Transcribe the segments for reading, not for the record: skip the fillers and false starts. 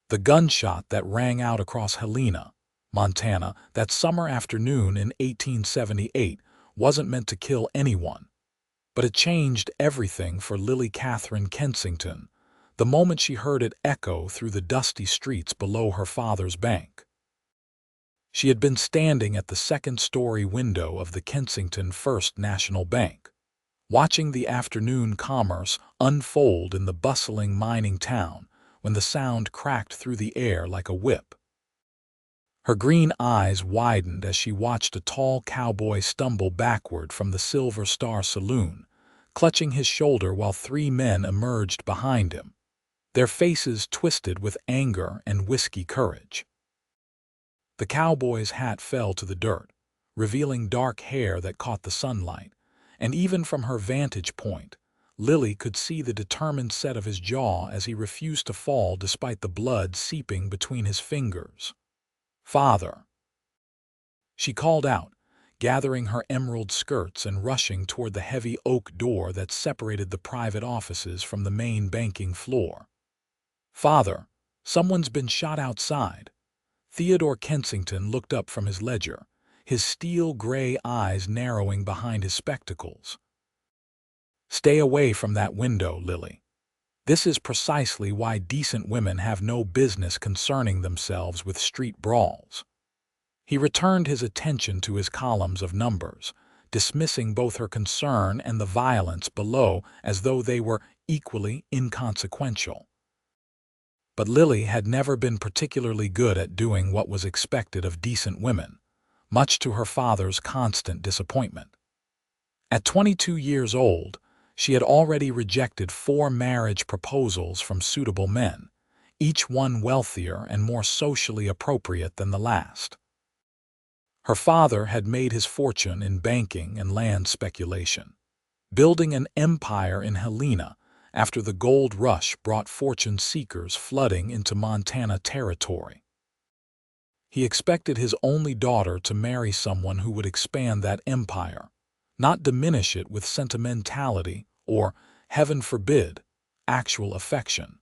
The gunshot that rang out across Helena, Montana, that summer afternoon in 1878 wasn't meant to kill anyone, but it changed everything for Lily Katherine Kensington the moment she heard it echo through the dusty streets below her father's bank. She had been standing at the second-story window of the Kensington First National Bank, watching the afternoon commerce unfold in the bustling mining town when the sound cracked through the air like a whip. Her green eyes widened as she watched a tall cowboy stumble backward from the Silver Star Saloon, clutching his shoulder while three men emerged behind him, their faces twisted with anger and whiskey courage. The cowboy's hat fell to the dirt, revealing dark hair that caught the sunlight, and even from her vantage point, Lily could see the determined set of his jaw as he refused to fall despite the blood seeping between his fingers. "Father!" she called out, gathering her emerald skirts and rushing toward the heavy oak door that separated the private offices from the main banking floor. "Father, someone's been shot outside." Theodore Kensington looked up from his ledger, his steel-gray eyes narrowing behind his spectacles. "Stay away from that window, Lily. This is precisely why decent women have no business concerning themselves with street brawls." He returned his attention to his columns of numbers, dismissing both her concern and the violence below as though they were equally inconsequential. But Lily had never been particularly good at doing what was expected of decent women, much to her father's constant disappointment. At 22 years old, she had already rejected 4 marriage proposals from suitable men, each one wealthier and more socially appropriate than the last. Her father had made his fortune in banking and land speculation, building an empire in Helena after the gold rush brought fortune seekers flooding into Montana territory. He expected his only daughter to marry someone who would expand that empire, not diminish it with sentimentality or, heaven forbid, actual affection.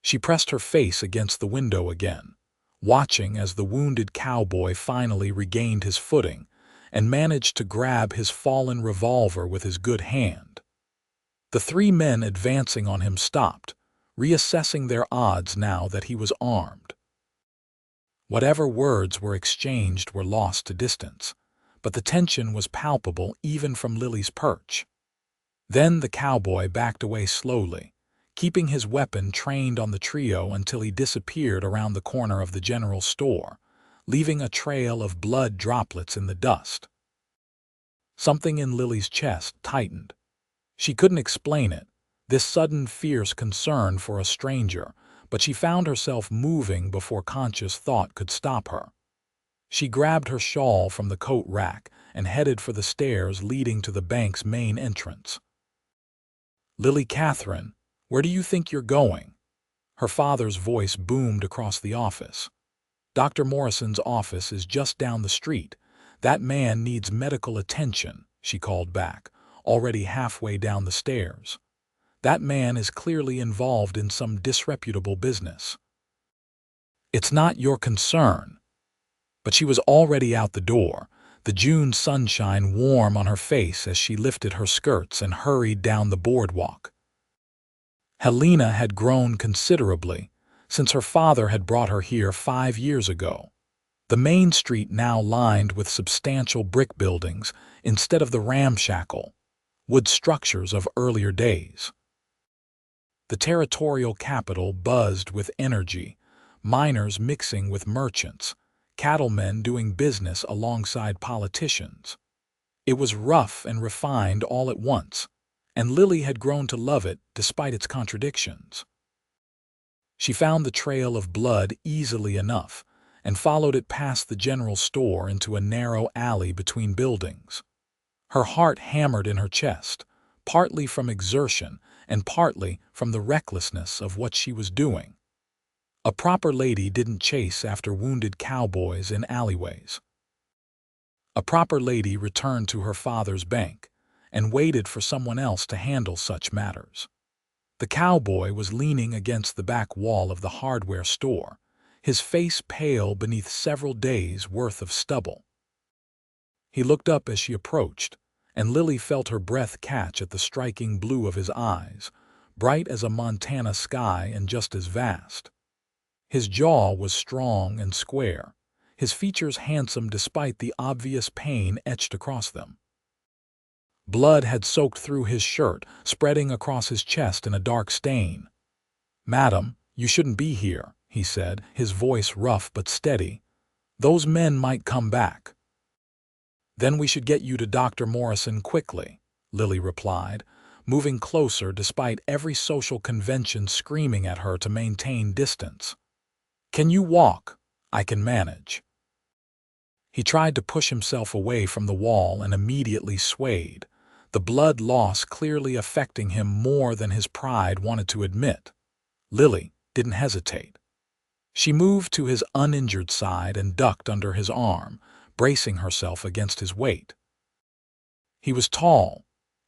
She pressed her face against the window again, watching as the wounded cowboy finally regained his footing and managed to grab his fallen revolver with his good hand. The 3 men advancing on him stopped, reassessing their odds now that he was armed. Whatever words were exchanged were lost to distance, but the tension was palpable even from Lily's perch. Then the cowboy backed away slowly, keeping his weapon trained on the trio until he disappeared around the corner of the general store, leaving a trail of blood droplets in the dust. Something in Lily's chest tightened. She couldn't explain it, this sudden fierce concern for a stranger, but she found herself moving before conscious thought could stop her. She grabbed her shawl from the coat rack and headed for the stairs leading to the bank's main entrance. "Lily Katherine, where do you think you're going?" Her father's voice boomed across the office. "Dr. Morrison's office is just down the street. That man needs medical attention," she called back, already halfway down the stairs. "That man is clearly involved in some disreputable business." "It's not your concern." But she was already out the door, the June sunshine warm on her face as she lifted her skirts and hurried down the boardwalk. Helena had grown considerably since her father had brought her here 5 years ago. The main street now lined with substantial brick buildings instead of the ramshackle wood structures of earlier days. The territorial capital buzzed with energy, miners mixing with merchants, cattlemen doing business alongside politicians. It was rough and refined all at once, and Lily had grown to love it despite its contradictions. She found the trail of blood easily enough and followed it past the general store into a narrow alley between buildings. Her heart hammered in her chest, partly from exertion and partly from the recklessness of what she was doing. A proper lady didn't chase after wounded cowboys in alleyways. A proper lady returned to her father's bank and waited for someone else to handle such matters. The cowboy was leaning against the back wall of the hardware store, his face pale beneath several days' worth of stubble. He looked up as she approached, and Lily felt her breath catch at the striking blue of his eyes, bright as a Montana sky and just as vast. His jaw was strong and square, his features handsome despite the obvious pain etched across them. Blood had soaked through his shirt, spreading across his chest in a dark stain. "Madam, you shouldn't be here," he said, his voice rough but steady. "Those men might come back." "Then we should get you to Dr. Morrison quickly," Lily replied, moving closer despite every social convention screaming at her to maintain distance. "Can you walk? I can manage." He tried to push himself away from the wall and immediately swayed, the blood loss clearly affecting him more than his pride wanted to admit. Lily didn't hesitate. She moved to his uninjured side and ducked under his arm, bracing herself against his weight. He was tall,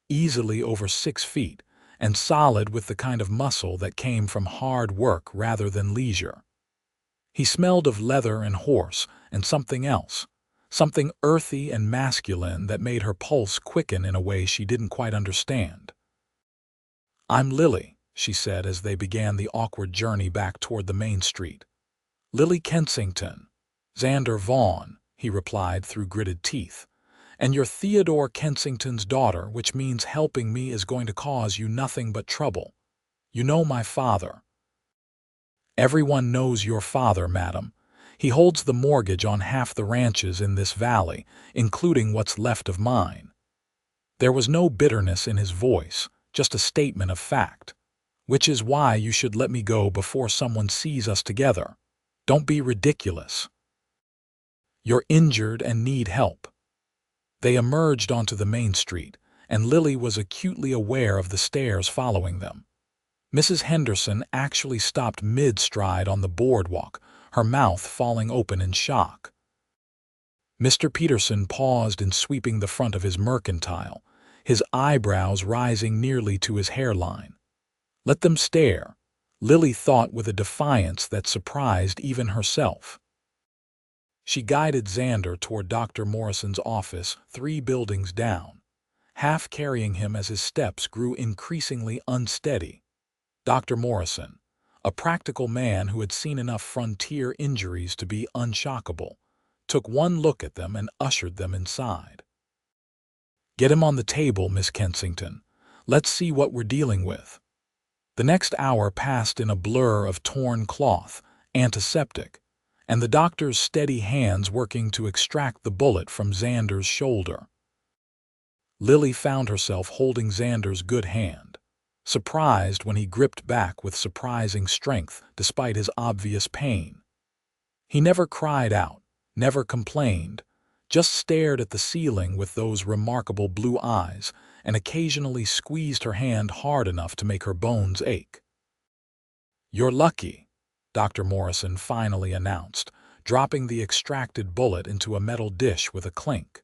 easily over 6 feet, and solid with the kind of muscle that came from hard work rather than leisure. He smelled of leather and horse and something else, something earthy and masculine that made her pulse quicken in a way she didn't quite understand. "I'm Lily," she said as they began the awkward journey back toward the main street. "Lily Kensington. Xander Vaughn," he replied through gritted teeth. "And you're Theodore Kensington's daughter, which means helping me is going to cause you nothing but trouble. You know my father." "Everyone knows your father, madam. He holds the mortgage on half the ranches in this valley, including what's left of mine." There was no bitterness in his voice, just a statement of fact. "Which is why you should let me go before someone sees us together. Don't be ridiculous. You're injured and need help." They emerged onto the main street, and Lily was acutely aware of the stares following them. Mrs. Henderson actually stopped mid-stride on the boardwalk, her mouth falling open in shock. Mr. Peterson paused in sweeping the front of his mercantile, his eyebrows rising nearly to his hairline. Let them stare, Lily thought with a defiance that surprised even herself. She guided Xander toward Dr. Morrison's office 3 buildings down, half carrying him as his steps grew increasingly unsteady. Dr. Morrison, a practical man who had seen enough frontier injuries to be unshockable, took one look at them and ushered them inside. "Get him on the table, Miss Kensington. Let's see what we're dealing with." The next hour passed in a blur of torn cloth, antiseptic, and the doctor's steady hands working to extract the bullet from Xander's shoulder. Lily found herself holding Xander's good hand, surprised when he gripped back with surprising strength despite his obvious pain. He never cried out, never complained, just stared at the ceiling with those remarkable blue eyes and occasionally squeezed her hand hard enough to make her bones ache. "You're lucky," Dr. Morrison finally announced, dropping the extracted bullet into a metal dish with a clink.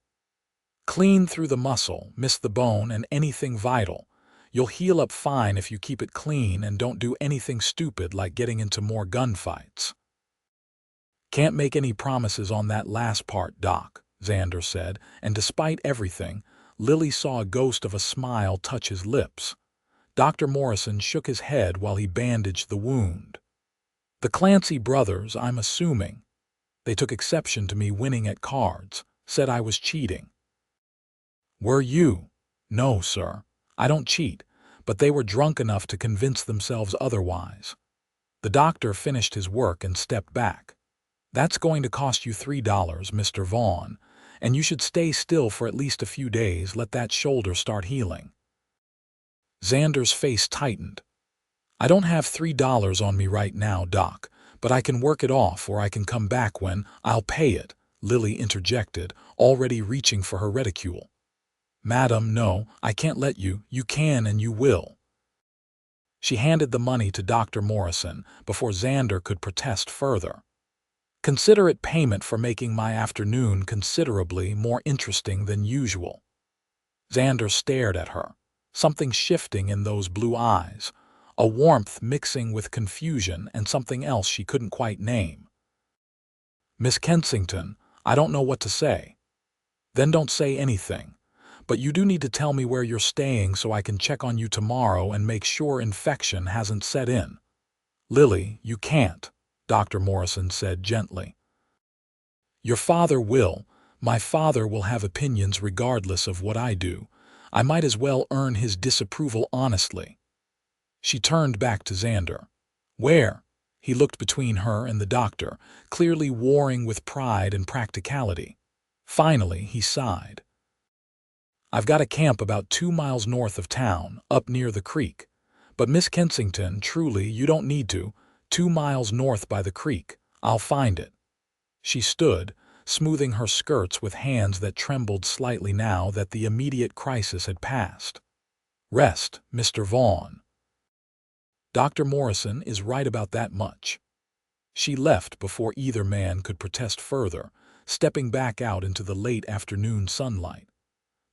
"Clean through the muscle, miss the bone, and anything vital. You'll heal up fine if you keep it clean and don't do anything stupid like getting into more gunfights." "Can't make any promises on that last part, Doc," Xander said, and despite everything, Lily saw a ghost of a smile touch his lips. Dr. Morrison shook his head while he bandaged the wound. "The Clancy brothers, I'm assuming. They took exception to me winning at cards, said I was cheating." "Were you?" "No, sir. I don't cheat, but they were drunk enough to convince themselves otherwise." The doctor finished his work and stepped back. "That's going to cost you $3, Mr. Vaughn, and you should stay still for at least a few days, let that shoulder start healing." Xander's face tightened. "I don't have $3 on me right now, Doc, but I can work it off or I can come back when I'll pay it," Lily interjected, already reaching for her reticule. "Madam, no, I can't let you. You can and you will." She handed the money to Dr. Morrison before Xander could protest further. "Consider it payment for making my afternoon considerably more interesting than usual." Xander stared at her, something shifting in those blue eyes, a warmth mixing with confusion and something else she couldn't quite name. "Miss Kensington, I don't know what to say." "Then don't say anything. But you do need to tell me where you're staying so I can check on you tomorrow and make sure infection hasn't set in." "Lily, you can't," Dr. Morrison said gently. "Your father will. My father will have opinions regardless of what I do. I might as well earn his disapproval honestly." She turned back to Xander. "Where?" He looked between her and the doctor, clearly warring with pride and practicality. Finally, he sighed. "I've got a camp about 2 miles north of town, up near the creek. But Miss Kensington, truly, you don't need to. 2 miles north by the creek. I'll find it." She stood, smoothing her skirts with hands that trembled slightly now that the immediate crisis had passed. "Rest, Mr. Vaughn. Dr. Morrison is right about that much." She left before either man could protest further, stepping back out into the late afternoon sunlight.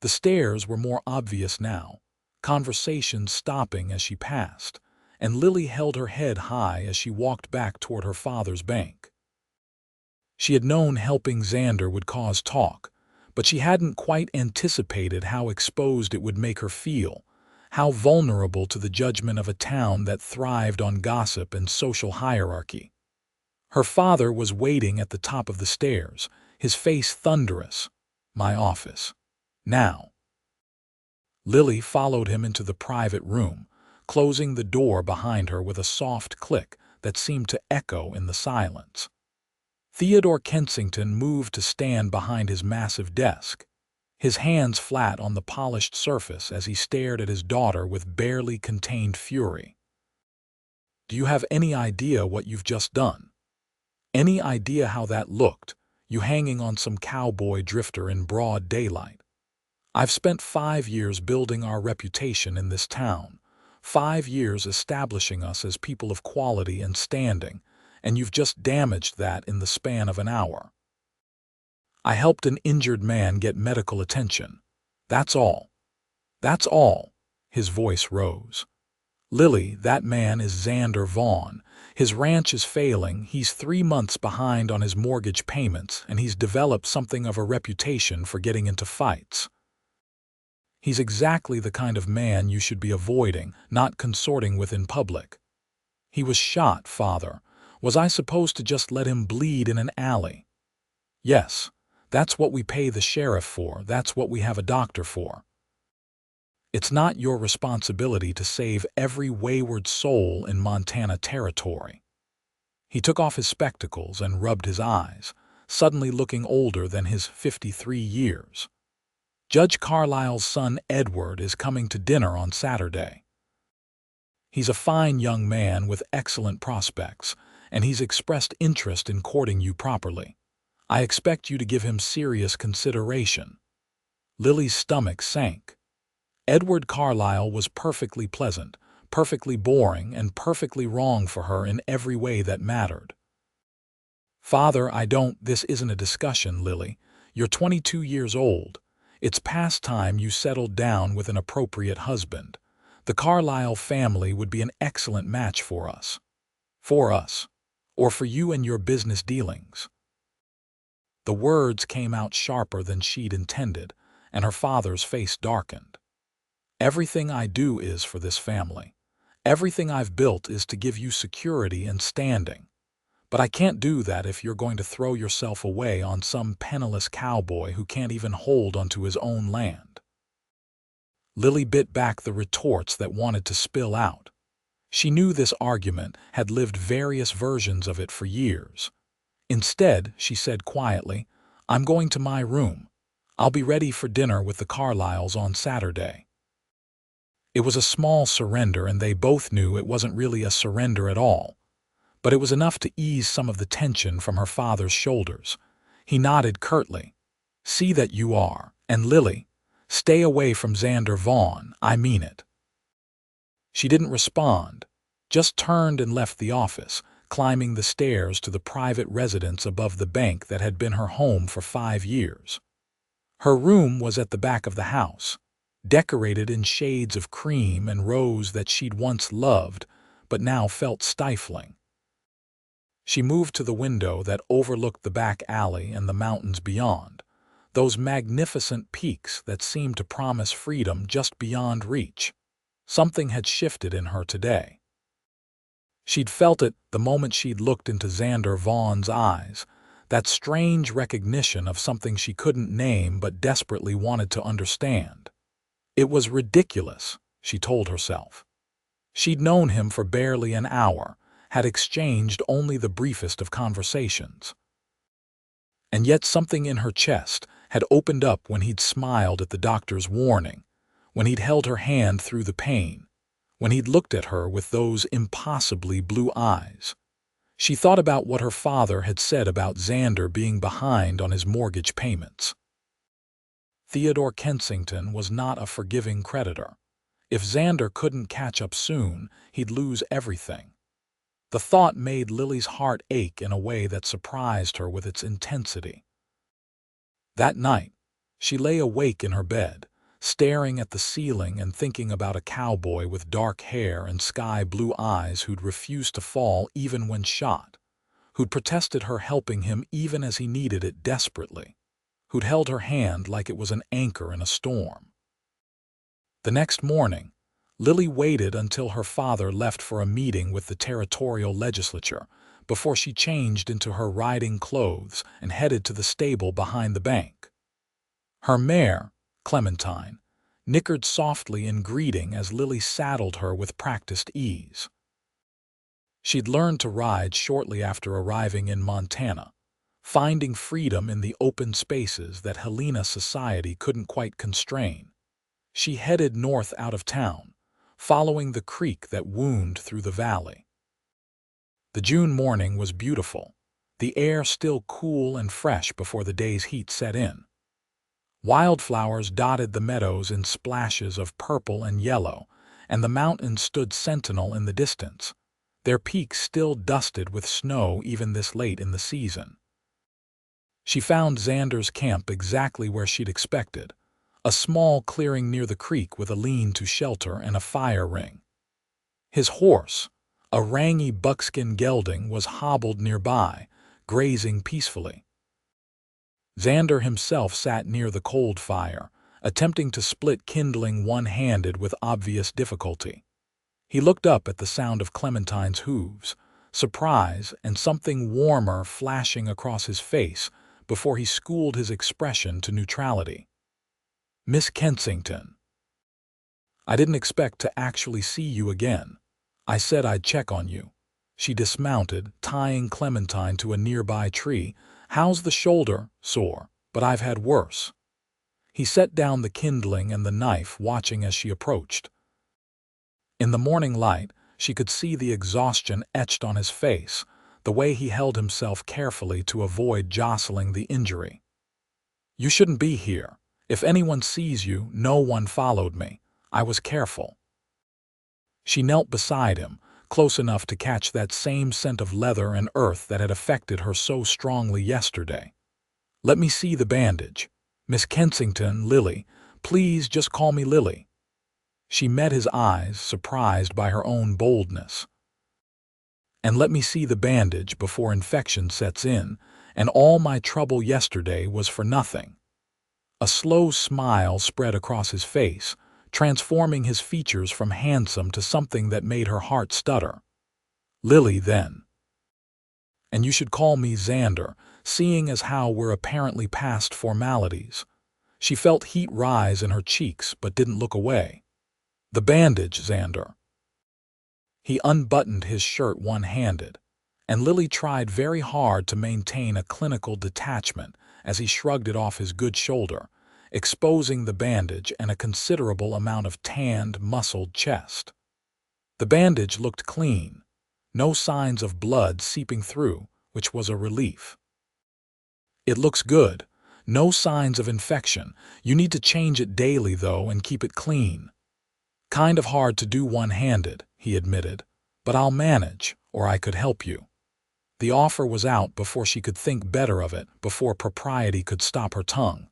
The stairs were more obvious now, conversation stopping as she passed, and Lily held her head high as she walked back toward her father's bank. She had known helping Xander would cause talk, but she hadn't quite anticipated how exposed it would make her feel, how vulnerable to the judgment of a town that thrived on gossip and social hierarchy. Her father was waiting at the top of the stairs, his face thunderous. "My office. Now." Lily followed him into the private room, closing the door behind her with a soft click that seemed to echo in the silence. Theodore Kensington moved to stand behind his massive desk, his hands flat on the polished surface as he stared at his daughter with barely contained fury. "Do you have any idea what you've just done? Any idea how that looked, you hanging on some cowboy drifter in broad daylight? I've spent 5 years building our reputation in this town, 5 years establishing us as people of quality and standing, and you've just damaged that in the span of an hour. I helped an injured man get medical attention. That's all. That's all." His voice rose. "Lily, that man is Xander Vaughn. His ranch is failing, he's 3 months behind on his mortgage payments, and he's developed something of a reputation for getting into fights. He's exactly the kind of man you should be avoiding, not consorting with in public. He was shot, Father. Was I supposed to just let him bleed in an alley? Yes, that's what we pay the sheriff for, that's what we have a doctor for. It's not your responsibility to save every wayward soul in Montana territory." He took off his spectacles and rubbed his eyes, suddenly looking older than his 53 years. "Judge Carlisle's son Edward is coming to dinner on Saturday. He's a fine young man with excellent prospects, and he's expressed interest in courting you properly. I expect you to give him serious consideration." Lily's stomach sank. Edward Carlisle was perfectly pleasant, perfectly boring, and perfectly wrong for her in every way that mattered. "Father, this isn't a discussion, Lily. You're 22 years old. It's past time you settled down with an appropriate husband. The Carlisle family would be an excellent match for us. For us. Or for you and your business dealings." The words came out sharper than she'd intended, and her father's face darkened. "Everything I do is for this family. Everything I've built is to give you security and standing. But I can't do that if you're going to throw yourself away on some penniless cowboy who can't even hold onto his own land." Lily bit back the retorts that wanted to spill out. She knew this argument, had lived various versions of it for years. Instead, she said quietly, "I'm going to my room. I'll be ready for dinner with the Carlisles on Saturday." It was a small surrender, and they both knew it wasn't really a surrender at all. But it was enough to ease some of the tension from her father's shoulders. He nodded curtly. "See that you are. And Lily, stay away from Xander Vaughn, I mean it." She didn't respond, just turned and left the office, climbing the stairs to the private residence above the bank that had been her home for 5 years. Her room was at the back of the house. decorated in shades of cream and rose that she'd once loved, but now felt stifling. She moved to the window that overlooked the back alley and the mountains beyond, those magnificent peaks that seemed to promise freedom just beyond reach. Something had shifted in her today. She'd felt it the moment she'd looked into Xander Vaughn's eyes, that strange recognition of something she couldn't name but desperately wanted to understand. It was ridiculous, she told herself. She'd known him for barely an hour, had exchanged only the briefest of conversations. And yet something in her chest had opened up when he'd smiled at the doctor's warning, when he'd held her hand through the pain, when he'd looked at her with those impossibly blue eyes. She thought about what her father had said about Xander being behind on his mortgage payments. Theodore Kensington was not a forgiving creditor. If Xander couldn't catch up soon, he'd lose everything. The thought made Lily's heart ache in a way that surprised her with its intensity. That night, she lay awake in her bed, staring at the ceiling and thinking about a cowboy with dark hair and sky-blue eyes who'd refused to fall even when shot, who'd protested her helping him even as he needed it desperately, who'd held her hand like it was an anchor in a storm. The next morning, Lily waited until her father left for a meeting with the territorial legislature before she changed into her riding clothes and headed to the stable behind the bank. Her mare, Clementine, nickered softly in greeting as Lily saddled her with practiced ease. She'd learned to ride shortly after arriving in Montana, finding freedom in the open spaces that Helena society couldn't quite constrain. She headed north out of town, following the creek that wound through the valley. The June morning was beautiful, the air still cool and fresh before the day's heat set in. Wildflowers dotted the meadows in splashes of purple and yellow, and the mountains stood sentinel in the distance, their peaks still dusted with snow even this late in the season. She found Xander's camp exactly where she'd expected, a small clearing near the creek with a lean-to shelter and a fire ring. His horse, a rangy buckskin gelding, was hobbled nearby, grazing peacefully. Xander himself sat near the cold fire, attempting to split kindling one-handed with obvious difficulty. He looked up at the sound of Clementine's hooves, surprise and something warmer flashing across his face before he schooled his expression to neutrality. "Miss Kensington, I didn't expect to actually see you again. I said I'd check on you." She dismounted, tying Clementine to a nearby tree. "How's the shoulder?" "Sore, but I've had worse." He set down the kindling and the knife, watching as she approached. In the morning light, she could see the exhaustion etched on his face, the way he held himself carefully to avoid jostling the injury. "You shouldn't be here. If anyone sees you, no one followed me. I was careful." She knelt beside him, close enough to catch that same scent of leather and earth that had affected her so strongly yesterday. "Let me see the bandage. Miss Kensington, Lily. Please just call me Lily." She met his eyes, surprised by her own boldness. "And let me see the bandage before infection sets in, and all my trouble yesterday was for nothing." A slow smile spread across his face, transforming his features from handsome to something that made her heart stutter. "Lily, then. And you should call me Xander, seeing as how we're apparently past formalities." She felt heat rise in her cheeks but didn't look away. "The bandage, Xander." He unbuttoned his shirt one-handed, and Lily tried very hard to maintain a clinical detachment as he shrugged it off his good shoulder, exposing the bandage and a considerable amount of tanned, muscled chest. The bandage looked clean, no signs of blood seeping through, which was a relief. "It looks good. No signs of infection. You need to change it daily, though, and keep it clean." "Kind of hard to do one-handed," he admitted, "but I'll manage, or I could help you." The offer was out before she could think better of it, before propriety could stop her tongue.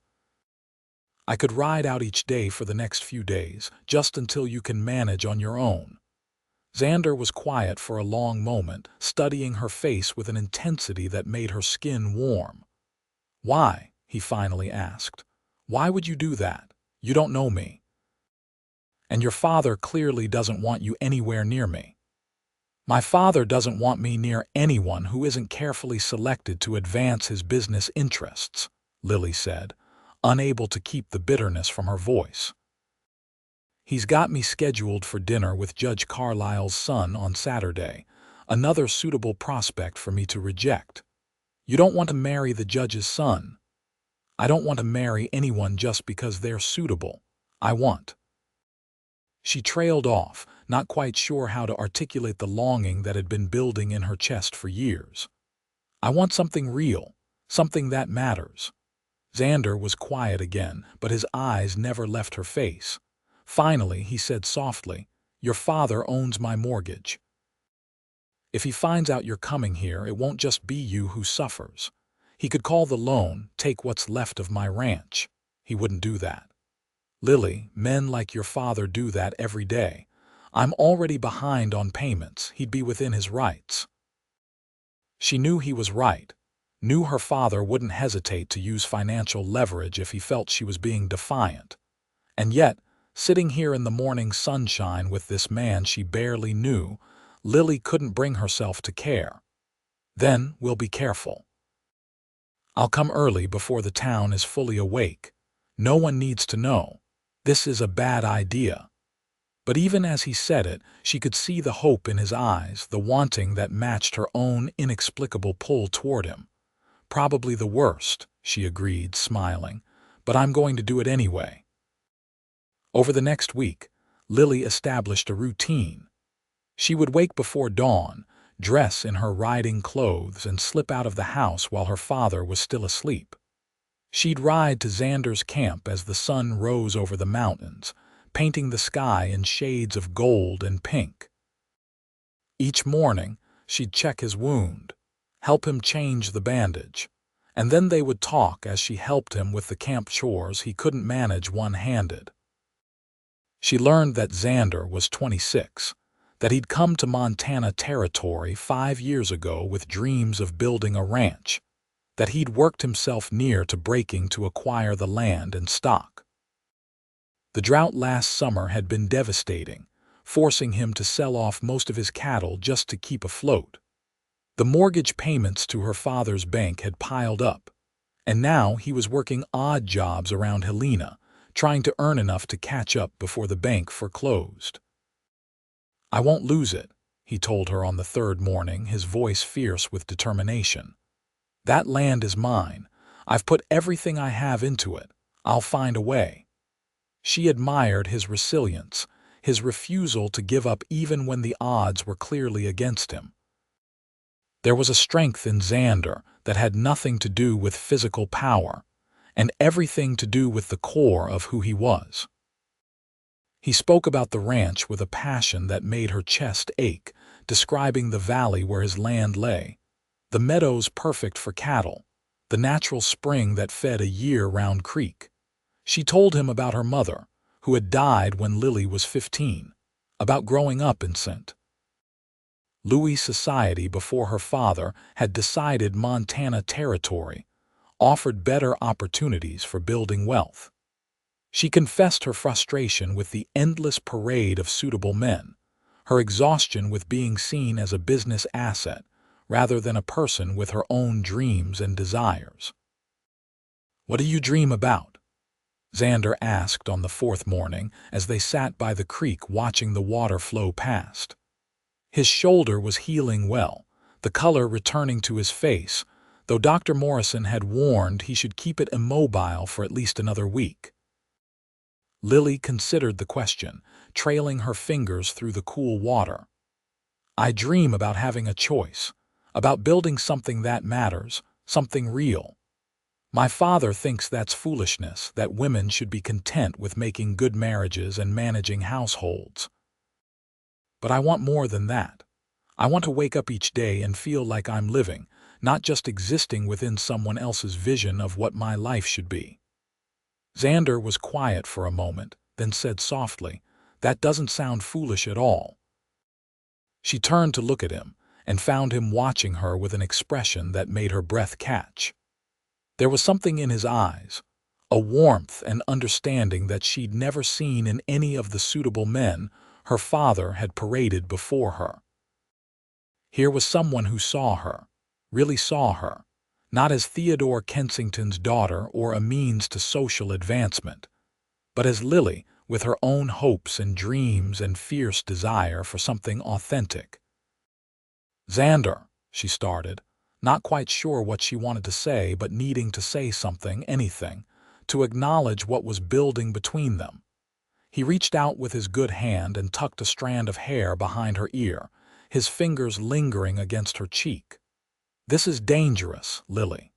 I could ride out each day for the next few days, just until you can manage on your own." Xander was quiet for a long moment, studying her face with an intensity that made her skin warm. "Why?" he finally asked. "Why would you do that? You don't know me. And your father clearly doesn't want you anywhere near me." "My father doesn't want me near anyone who isn't carefully selected to advance his business interests," Lily said, unable to keep the bitterness from her voice. "He's got me scheduled for dinner with Judge Carlisle's son on Saturday, another suitable prospect for me to reject. You don't want to marry the judge's son." "I don't want to marry anyone just because they're suitable. I want—" She trailed off, not quite sure how to articulate the longing that had been building in her chest for years. "I want something real, something that matters." Xander was quiet again, but his eyes never left her face. Finally, he said softly, "Your father owns my mortgage. If he finds out you're coming here, it won't just be you who suffers. He could call the loan, take what's left of my ranch. He wouldn't do that. Lily, men like your father do that every day. I'm already behind on payments. He'd be within his rights." She knew he was right, knew her father wouldn't hesitate to use financial leverage if he felt she was being defiant. And yet, sitting here in the morning sunshine with this man she barely knew, Lily couldn't bring herself to care. "Then we'll be careful. I'll come early before the town is fully awake. No one needs to know. This is a bad idea." But even as he said it, she could see the hope in his eyes, the wanting that matched her own inexplicable pull toward him. "Probably the worst," she agreed, smiling, "but I'm going to do it anyway." Over the next week, Lily established a routine. She would wake before dawn, dress in her riding clothes, and slip out of the house while her father was still asleep. She'd ride to Xander's camp as the sun rose over the mountains, painting the sky in shades of gold and pink. Each morning, she'd check his wound, help him change the bandage, and then they would talk as she helped him with the camp chores he couldn't manage one-handed. She learned that Xander was 26, that he'd come to Montana territory 5 years ago with dreams of building a ranch, that he'd worked himself near to breaking to acquire the land and stock. The drought last summer had been devastating, forcing him to sell off most of his cattle just to keep afloat. The mortgage payments to her father's bank had piled up, and now he was working odd jobs around Helena, trying to earn enough to catch up before the bank foreclosed. "I won't lose it," he told her on the third morning, his voice fierce with determination. "That land is mine. I've put everything I have into it. I'll find a way." She admired his resilience, his refusal to give up even when the odds were clearly against him. There was a strength in Xander that had nothing to do with physical power, and everything to do with the core of who he was. He spoke about the ranch with a passion that made her chest ache, describing the valley where his land lay, the meadows perfect for cattle, the natural spring that fed a year-round creek. She told him about her mother, who had died when Lily was 15, about growing up in St. Louis society before her father had decided Montana territory offered better opportunities for building wealth. She confessed her frustration with the endless parade of suitable men, her exhaustion with being seen as a business asset rather than a person with her own dreams and desires. "What do you dream about?" Xander asked on the fourth morning as they sat by the creek watching the water flow past. His shoulder was healing well, the color returning to his face, though Dr. Morrison had warned he should keep it immobile for at least another week. Lily considered the question, trailing her fingers through the cool water. "I dream about having a choice, about building something that matters, something real. My father thinks that's foolishness, that women should be content with making good marriages and managing households. But I want more than that. I want to wake up each day and feel like I'm living, not just existing within someone else's vision of what my life should be." Xander was quiet for a moment, then said softly, "That doesn't sound foolish at all." She turned to look at him and found him watching her with an expression that made her breath catch. There was something in his eyes, a warmth and understanding that she'd never seen in any of the suitable men her father had paraded before her. Here was someone who saw her, really saw her, not as Theodore Kensington's daughter or a means to social advancement, but as Lily with her own hopes and dreams and fierce desire for something authentic. "Xander," she started, not quite sure what she wanted to say but needing to say something, anything, to acknowledge what was building between them. He reached out with his good hand and tucked a strand of hair behind her ear, his fingers lingering against her cheek. "This is dangerous, Lily.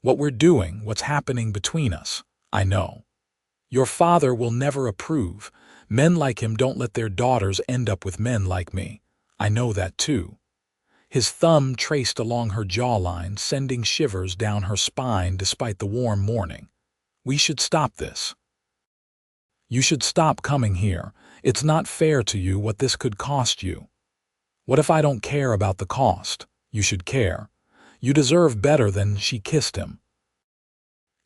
What we're doing, what's happening between us, I know. Your father will never approve. Men like him don't let their daughters end up with men like me. I know that too." His thumb traced along her jawline, sending shivers down her spine despite the warm morning. "We should stop this. You should stop coming here. It's not fair to you what this could cost you." "What if I don't care about the cost? You should care. You deserve better than." She kissed him.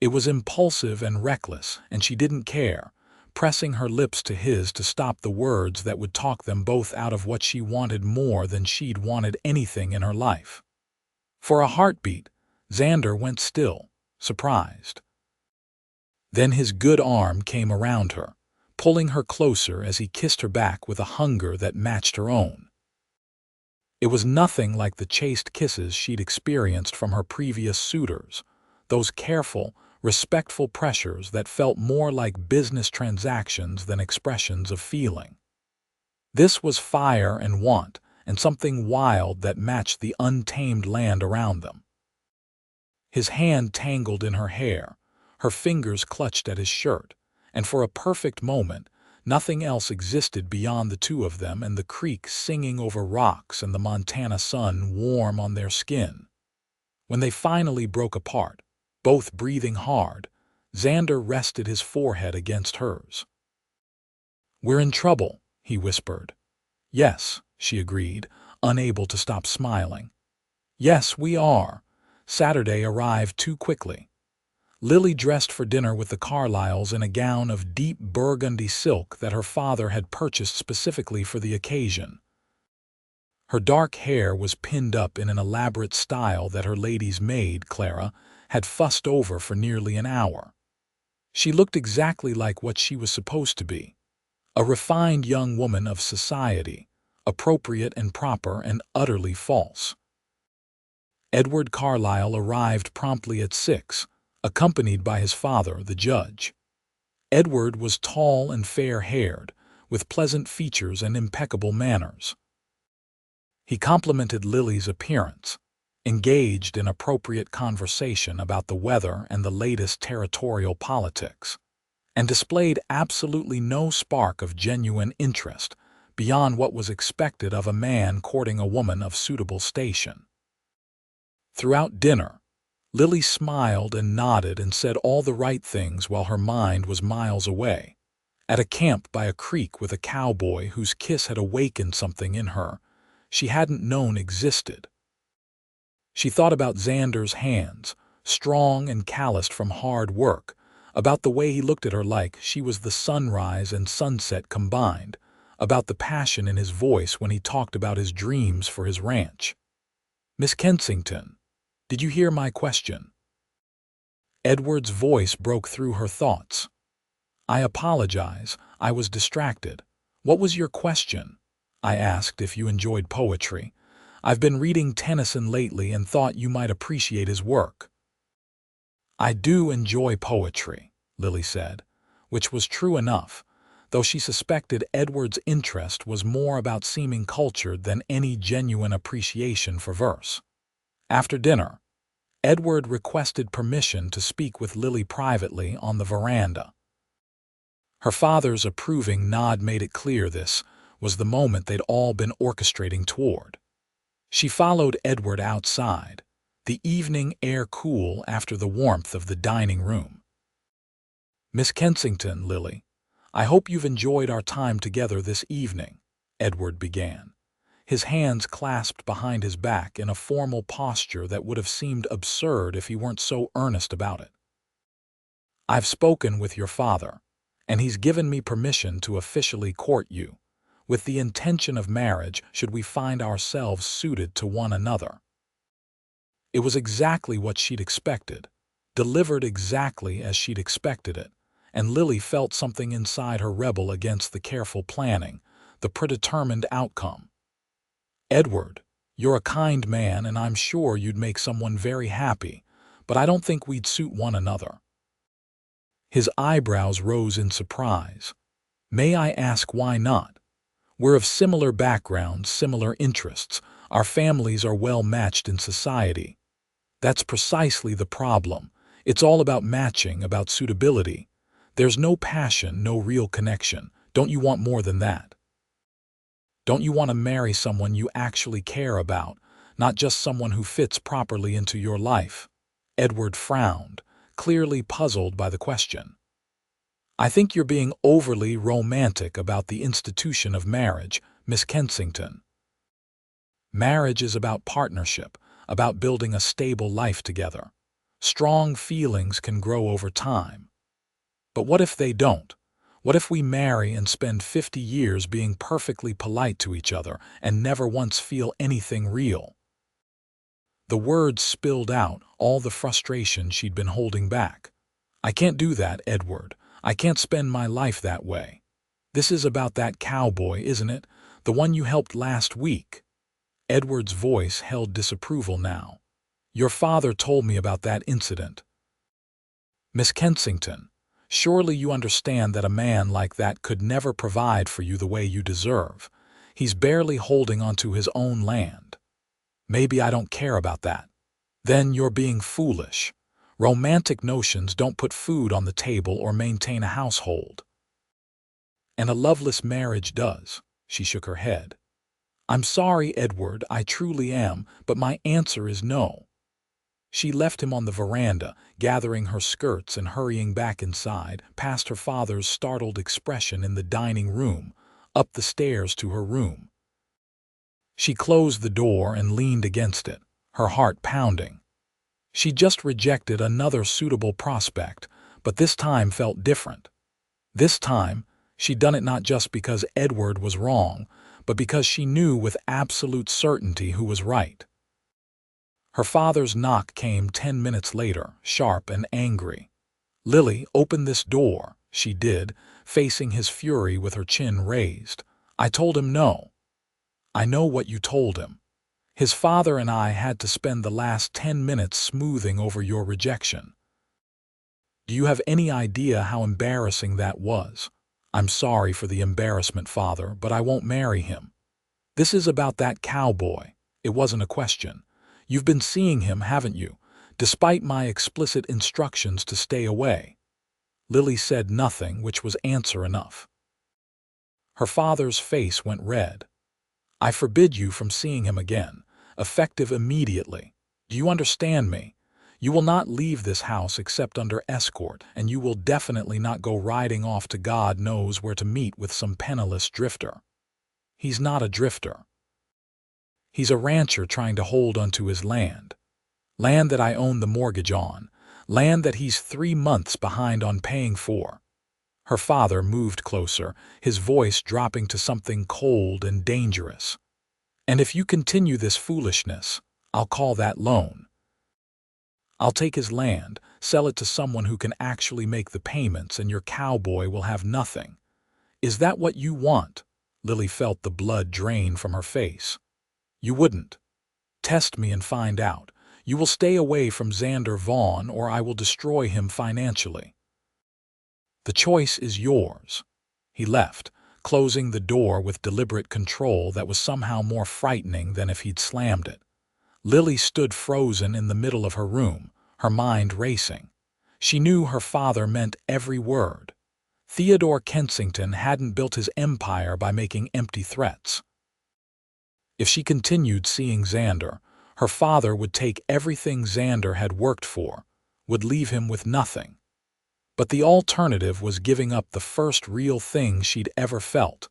It was impulsive and reckless, and she didn't care, pressing her lips to his to stop the words that would talk them both out of what she wanted more than she'd wanted anything in her life. For a heartbeat, Xander went still, surprised. Then his good arm came around her, pulling her closer as he kissed her back with a hunger that matched her own. It was nothing like the chaste kisses she'd experienced from her previous suitors, those careful, respectful pressures that felt more like business transactions than expressions of feeling. This was fire and want, and something wild that matched the untamed land around them. His hand tangled in her hair, her fingers clutched at his shirt, and for a perfect moment, nothing else existed beyond the two of them and the creek singing over rocks and the Montana sun warm on their skin. When they finally broke apart, both breathing hard, Xander rested his forehead against hers. "We're in trouble," he whispered. "Yes," she agreed, unable to stop smiling. "Yes, we are." Saturday arrived too quickly. Lily dressed for dinner with the Carlyles in a gown of deep burgundy silk that her father had purchased specifically for the occasion. Her dark hair was pinned up in an elaborate style that her lady's maid, Clara, had fussed over for nearly an hour. She looked exactly like what she was supposed to be, a refined young woman of society, appropriate and proper and utterly false. Edward Carlyle arrived promptly at 6, accompanied by his father, the judge. Edward was tall and fair-haired, with pleasant features and impeccable manners. He complimented Lily's appearance, engaged in appropriate conversation about the weather and the latest territorial politics, and displayed absolutely no spark of genuine interest beyond what was expected of a man courting a woman of suitable station. Throughout dinner, Lily smiled and nodded and said all the right things while her mind was miles away, at a camp by a creek with a cowboy whose kiss had awakened something in her she hadn't known existed. She thought about Xander's hands, strong and calloused from hard work, about the way he looked at her like she was the sunrise and sunset combined, about the passion in his voice when he talked about his dreams for his ranch. "Miss Kensington, did you hear my question?" Edward's voice broke through her thoughts. "I apologize, I was distracted. What was your question?" "I asked if you enjoyed poetry. I've been reading Tennyson lately and thought you might appreciate his work." "I do enjoy poetry," Lily said, which was true enough, though she suspected Edward's interest was more about seeming cultured than any genuine appreciation for verse. After dinner, Edward requested permission to speak with Lily privately on the veranda. Her father's approving nod made it clear this was the moment they'd all been orchestrating toward. She followed Edward outside, the evening air cool after the warmth of the dining room. Miss Kensington, Lily, I hope you've enjoyed our time together this evening, Edward began, his hands clasped behind his back in a formal posture that would have seemed absurd if he weren't so earnest about it. I've spoken with your father, and he's given me permission to officially court you, with the intention of marriage should we find ourselves suited to one another. It was exactly what she'd expected, delivered exactly as she'd expected it, and Lily felt something inside her rebel against the careful planning, the predetermined outcome. Edward, you're a kind man and I'm sure you'd make someone very happy, but I don't think we'd suit one another. His eyebrows rose in surprise. May I ask why not? We're of similar backgrounds, similar interests. Our families are well matched in society. That's precisely the problem. It's all about matching, about suitability. There's no passion, no real connection. Don't you want more than that? Don't you want to marry someone you actually care about, not just someone who fits properly into your life? Edward frowned, clearly puzzled by the question. I think you're being overly romantic about the institution of marriage, Miss Kensington. Marriage is about partnership, about building a stable life together. Strong feelings can grow over time. But what if they don't? What if we marry and spend 50 years being perfectly polite to each other and never once feel anything real? The words spilled out, all the frustration she'd been holding back. I can't do that, Edward. I can't spend my life that way. This is about that cowboy, isn't it? The one you helped last week. Edward's voice held disapproval now. Your father told me about that incident. Miss Kensington, surely you understand that a man like that could never provide for you the way you deserve. He's barely holding onto his own land. Maybe I don't care about that. Then you're being foolish. Romantic notions don't put food on the table or maintain a household. And a loveless marriage does. She shook her head. I'm sorry, Edward, I truly am, but my answer is no. She left him on the veranda, gathering her skirts and hurrying back inside, past her father's startled expression in the dining room, up the stairs to her room. She closed the door and leaned against it, her heart pounding. She just rejected another suitable prospect, but this time felt different. This time, she'd done it not just because Edward was wrong, but because she knew with absolute certainty who was right. Her father's knock came 10 minutes later, sharp and angry. Lily, open this door, she did, facing his fury with her chin raised. I told him no. I know what you told him. His father and I had to spend the last 10 minutes smoothing over your rejection. Do you have any idea how embarrassing that was? I'm sorry for the embarrassment, father, but I won't marry him. This is about that cowboy. It wasn't a question. You've been seeing him, haven't you, despite my explicit instructions to stay away? Lily said nothing, which was answer enough. Her father's face went red. I forbid you from seeing him again, effective immediately. Do you understand me? You will not leave this house except under escort, and you will definitely not go riding off to God knows where to meet with some penniless drifter. He's not a drifter. He's a rancher trying to hold onto his land. Land that I own the mortgage on. Land that he's 3 months behind on paying for. Her father moved closer, his voice dropping to something cold and dangerous. And if you continue this foolishness, I'll call that loan. I'll take his land, sell it to someone who can actually make the payments, and your cowboy will have nothing. Is that what you want? Lily felt the blood drain from her face. You wouldn't. Test me and find out. You will stay away from Xander Vaughn, or I will destroy him financially. The choice is yours. He left, closing the door with deliberate control that was somehow more frightening than if he'd slammed it. Lily stood frozen in the middle of her room, her mind racing. She knew her father meant every word. Theodore Kensington hadn't built his empire by making empty threats. If she continued seeing Xander, her father would take everything Xander had worked for, would leave him with nothing. But the alternative was giving up the first real thing she'd ever felt,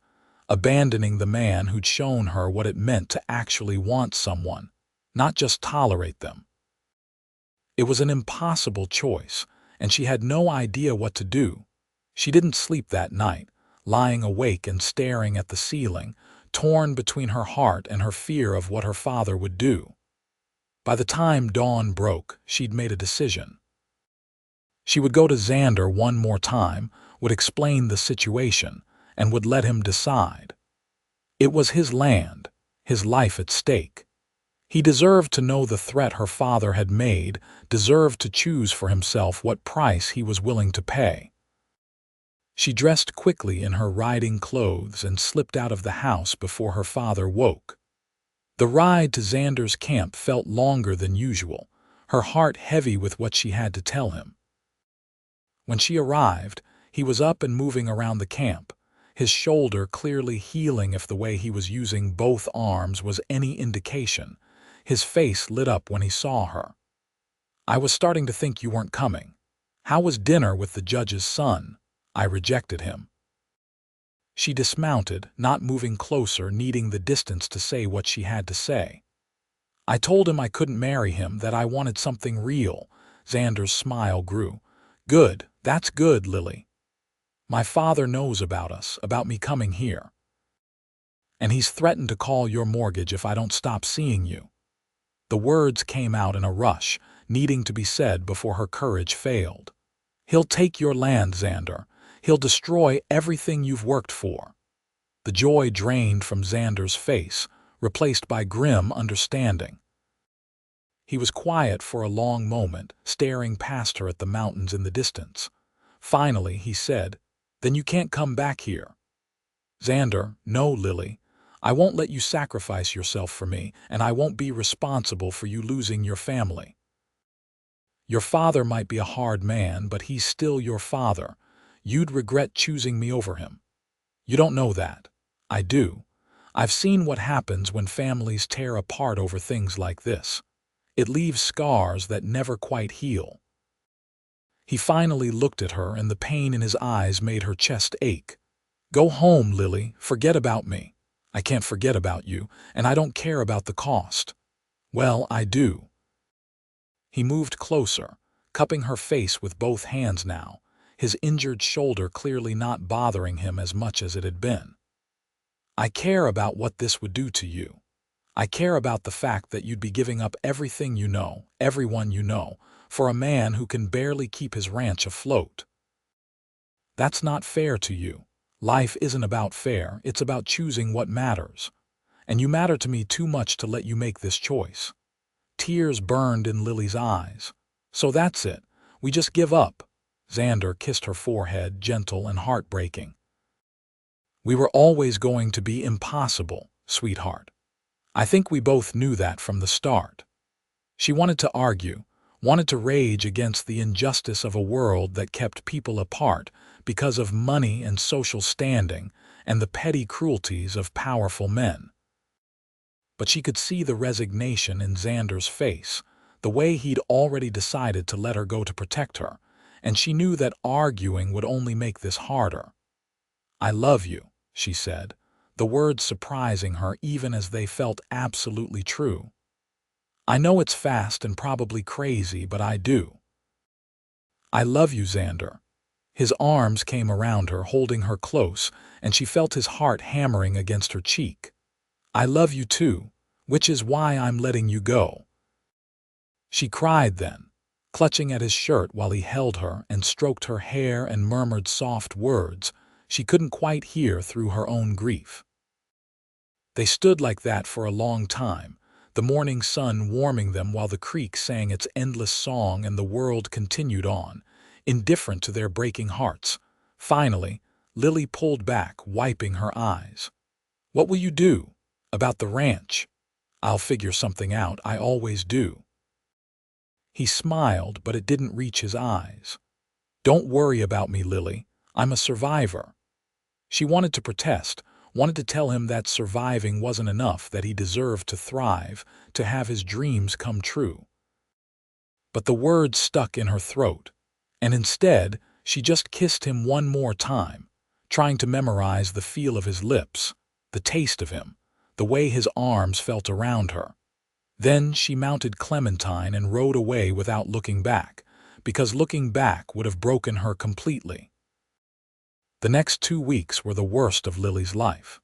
abandoning the man who'd shown her what it meant to actually want someone, not just tolerate them. It was an impossible choice, and she had no idea what to do. She didn't sleep that night, lying awake and staring at the ceiling, torn between her heart and her fear of what her father would do. By the time dawn broke, she'd made a decision. She would go to Xander one more time, would explain the situation, and would let him decide. It was his land, his life at stake. He deserved to know the threat her father had made, deserved to choose for himself what price he was willing to pay. She dressed quickly in her riding clothes and slipped out of the house before her father woke. The ride to Xander's camp felt longer than usual, her heart heavy with what she had to tell him. When she arrived, he was up and moving around the camp, his shoulder clearly healing if the way he was using both arms was any indication. His face lit up when he saw her. "I was starting to think you weren't coming. How was dinner with the judge's son?" I rejected him. She dismounted, not moving closer, needing the distance to say what she had to say. "I told him I couldn't marry him, that I wanted something real." Xander's smile grew. "Good, that's good, Lily. My father knows about us, about me coming here. And he's threatened to call your mortgage if I don't stop seeing you." The words came out in a rush, needing to be said before her courage failed. "He'll take your land, Xander. He'll destroy everything you've worked for." The joy drained from Xander's face, replaced by grim understanding. He was quiet for a long moment, staring past her at the mountains in the distance. Finally, he said, "Then you can't come back here." "Xander, no, Lily. I won't let you sacrifice yourself for me, and I won't be responsible for you losing your family. Your father might be a hard man, but he's still your father. You'd regret choosing me over him. You don't know that. I do. I've seen what happens when families tear apart over things like this. It leaves scars that never quite heal." He finally looked at her, and the pain in his eyes made her chest ache. "Go home, Lily. Forget about me. I can't forget about you, and I don't care about the cost." "Well, I do." He moved closer, cupping her face with both hands now, his injured shoulder clearly not bothering him as much as it had been. "I care about what this would do to you. I care about the fact that you'd be giving up everything you know, everyone you know, for a man who can barely keep his ranch afloat. That's not fair to you. Life isn't about fair, it's about choosing what matters. And you matter to me too much to let you make this choice." Tears burned in Lily's eyes. "So that's it. We just give up." Xander kissed her forehead, gentle and heartbreaking. "We were always going to be impossible, sweetheart. I think we both knew that from the start." She wanted to argue, wanted to rage against the injustice of a world that kept people apart because of money and social standing and the petty cruelties of powerful men. But she could see the resignation in Xander's face, the way he'd already decided to let her go to protect her, and she knew that arguing would only make this harder. "I love you," she said, the words surprising her even as they felt absolutely true. "I know it's fast and probably crazy, but I do." "I love you, Xander." His arms came around her, holding her close, and she felt his heart hammering against her cheek. "I love you too, which is why I'm letting you go." She cried then, clutching at his shirt while he held her and stroked her hair and murmured soft words she couldn't quite hear through her own grief. They stood like that for a long time, the morning sun warming them while the creek sang its endless song and the world continued on, indifferent to their breaking hearts. Finally, Lily pulled back, wiping her eyes. "What will you do? About the ranch?" "I'll figure something out, I always do." He smiled, but it didn't reach his eyes. "Don't worry about me, Lily. I'm a survivor." She wanted to protest, wanted to tell him that surviving wasn't enough, that he deserved to thrive, to have his dreams come true. But the words stuck in her throat, and instead, She just kissed him one more time, trying to memorize the feel of his lips, the taste of him, the way his arms felt around her. Then she mounted Clementine and rode away without looking back, because looking back would have broken her completely. The next 2 weeks were the worst of Lily's life.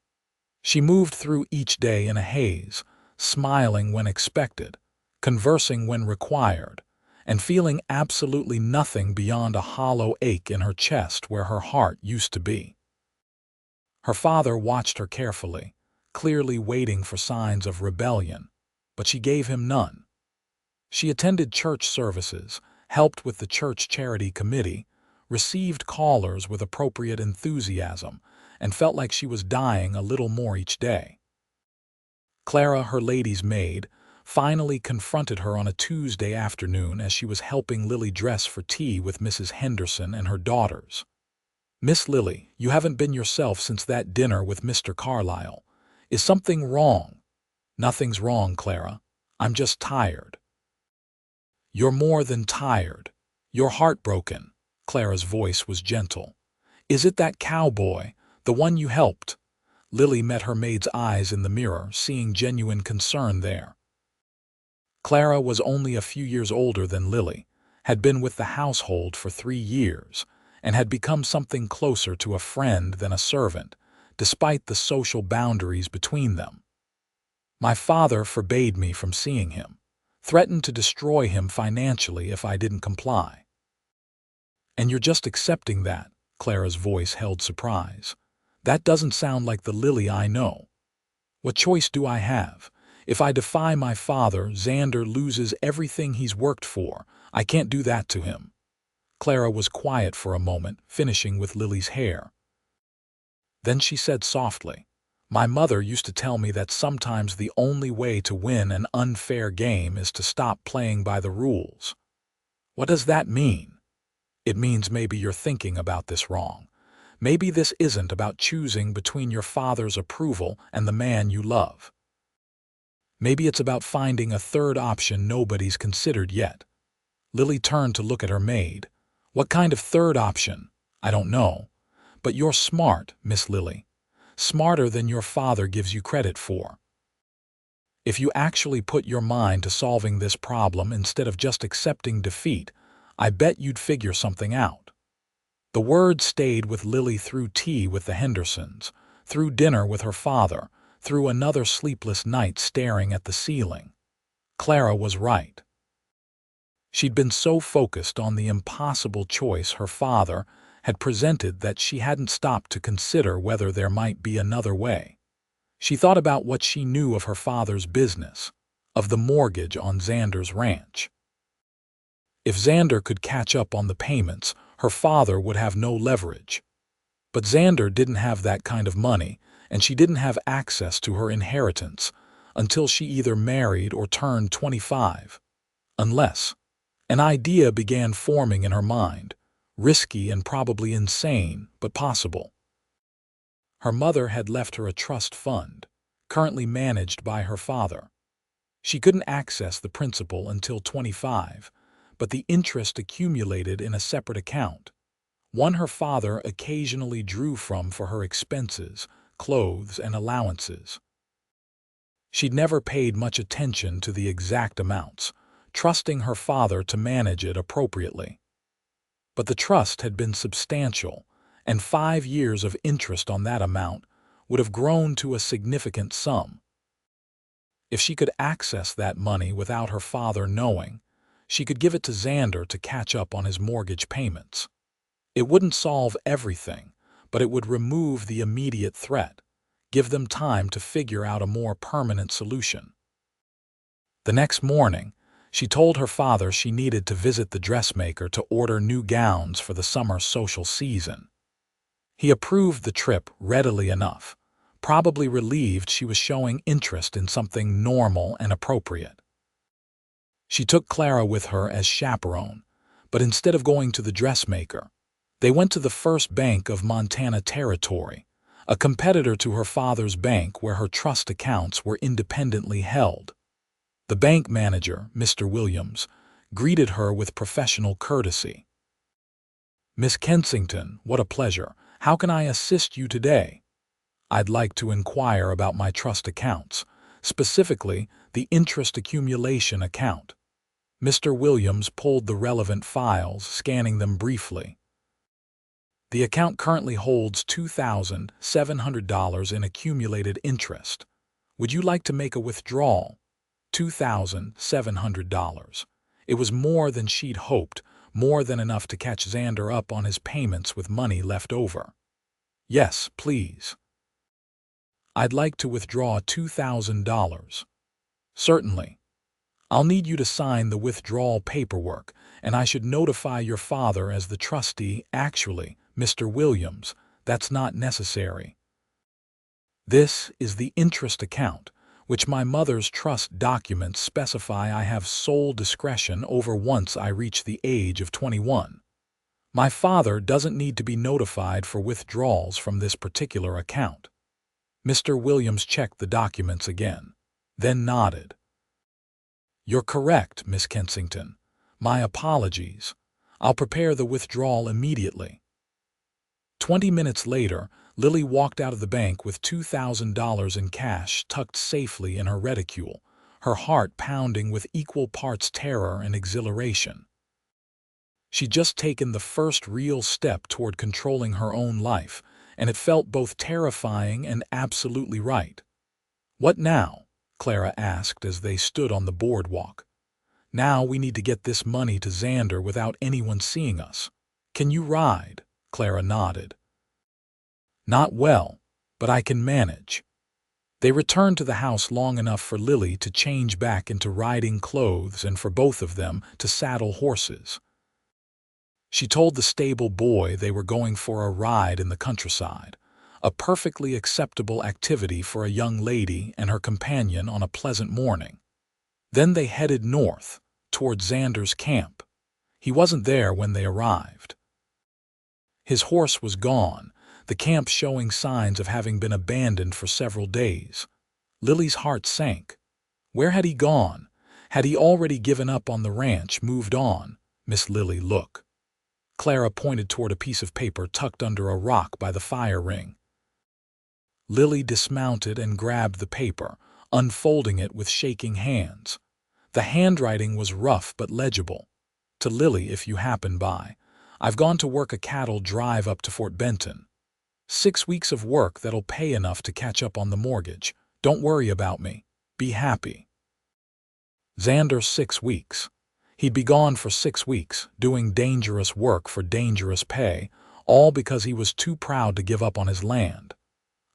She moved through each day in a haze, smiling when expected, conversing when required, and feeling absolutely nothing beyond a hollow ache in her chest where her heart used to be. Her father watched her carefully, clearly waiting for signs of rebellion, but she gave him none. She attended church services, helped with the church charity committee, received callers with appropriate enthusiasm, and felt like she was dying a little more each day. Clara, her lady's maid, finally confronted her on a Tuesday afternoon as she was helping Lily dress for tea with Mrs. Henderson and her daughters. "Miss Lily, you haven't been yourself since that dinner with Mr. Carlyle. Is something wrong?" "Nothing's wrong, Clara. I'm just tired." "You're more than tired. You're heartbroken." Clara's voice was gentle. "Is it that cowboy, the one you helped?" Lily met her maid's eyes in the mirror, seeing genuine concern there. Clara was only a few years older than Lily, had been with the household for 3 years, and had become something closer to a friend than a servant, despite the social boundaries between them. "My father forbade me from seeing him, threatened to destroy him financially if I didn't comply." "And you're just accepting that?" Clara's voice held surprise. "That doesn't sound like the Lily I know." "What choice do I have? If I defy my father, Xander loses everything he's worked for. I can't do that to him." Clara was quiet for a moment, finishing with Lily's hair. Then she said softly, "My mother used to tell me that sometimes the only way to win an unfair game is to stop playing by the rules." "What does that mean?" "It means maybe you're thinking about this wrong. Maybe this isn't about choosing between your father's approval and the man you love. Maybe it's about finding a third option nobody's considered yet." Lily turned to look at her maid. "What kind of third option?" "I don't know. But you're smart, Miss Lily. Smarter than your father gives you credit for. If you actually put your mind to solving this problem instead of just accepting defeat, I bet you'd figure something out." The word stayed with Lily through tea with the Hendersons, through dinner with her father, through another sleepless night staring at the ceiling. Clara was right. She'd been so focused on the impossible choice her father had presented that she hadn't stopped to consider whether there might be another way. She thought about what she knew of her father's business, of the mortgage on Xander's ranch. If Xander could catch up on the payments, her father would have no leverage. But Xander didn't have that kind of money, and she didn't have access to her inheritance until she either married or turned 25. Unless an idea began forming in her mind, risky and probably insane, but possible. Her mother had left her a trust fund, currently managed by her father. She couldn't access the principal until 25, but the interest accumulated in a separate account, one her father occasionally drew from for her expenses, clothes, and allowances. She'd never paid much attention to the exact amounts, trusting her father to manage it appropriately. But the trust had been substantial, and 5 years of interest on that amount would have grown to a significant sum. If she could access that money without her father knowing, she could give it to Xander to catch up on his mortgage payments. It wouldn't solve everything, but it would remove the immediate threat, give them time to figure out a more permanent solution. The next morning, she told her father she needed to visit the dressmaker to order new gowns for the summer social season. He approved the trip readily enough, probably relieved she was showing interest in something normal and appropriate. She took Clara with her as chaperone, but instead of going to the dressmaker, they went to the First Bank of Montana Territory, a competitor to her father's bank where her trust accounts were independently held. The bank manager, Mr. Williams, greeted her with professional courtesy. Miss Kensington, what a pleasure. How can I assist you today? I'd like to inquire about my trust accounts, specifically the interest accumulation account. Mr. Williams pulled the relevant files, scanning them briefly. The account currently holds $2,700 in accumulated interest. Would you like to make a withdrawal? $2,700. It was more than she'd hoped, more than enough to catch Xander up on his payments with money left over. Yes, please. I'd like to withdraw $2,000. Certainly. I'll need you to sign the withdrawal paperwork, and I should notify your father as the trustee. Actually, Mr. Williams, that's not necessary. This is the interest account, which my mother's trust documents specify I have sole discretion over once I reach the age of 21. My father doesn't need to be notified for withdrawals from this particular account. Mr. Williams checked the documents again, then nodded. You're correct, Miss Kensington. My apologies. I'll prepare the withdrawal immediately. 20 minutes later, Lily walked out of the bank with $2,000 in cash tucked safely in her reticule, her heart pounding with equal parts terror and exhilaration. She'd just taken the first real step toward controlling her own life, and it felt both terrifying and absolutely right. What now? Clara asked as they stood on the boardwalk. Now we need to get this money to Xander without anyone seeing us. Can you ride? Clara nodded. Not well, but I can manage. They returned to the house long enough for Lily to change back into riding clothes and for both of them to saddle horses. She told the stable boy they were going for a ride in the countryside, a perfectly acceptable activity for a young lady and her companion on a pleasant morning. Then they headed north, toward Xander's camp. He wasn't there when they arrived. His horse was gone, the camp showing signs of having been abandoned for several days. Lily's heart sank. Where had he gone? Had he already given up on the ranch, moved on? Miss Lily, look. Clara pointed toward a piece of paper tucked under a rock by the fire ring. Lily dismounted and grabbed the paper, unfolding it with shaking hands. The handwriting was rough but legible. To Lily, if you happen by. I've gone to work a cattle drive up to Fort Benton. 6 weeks of work that'll pay enough to catch up on the mortgage. Don't worry about me. Be happy. Xander, 6 weeks. He'd be gone for 6 weeks, doing dangerous work for dangerous pay, all because he was too proud to give up on his land.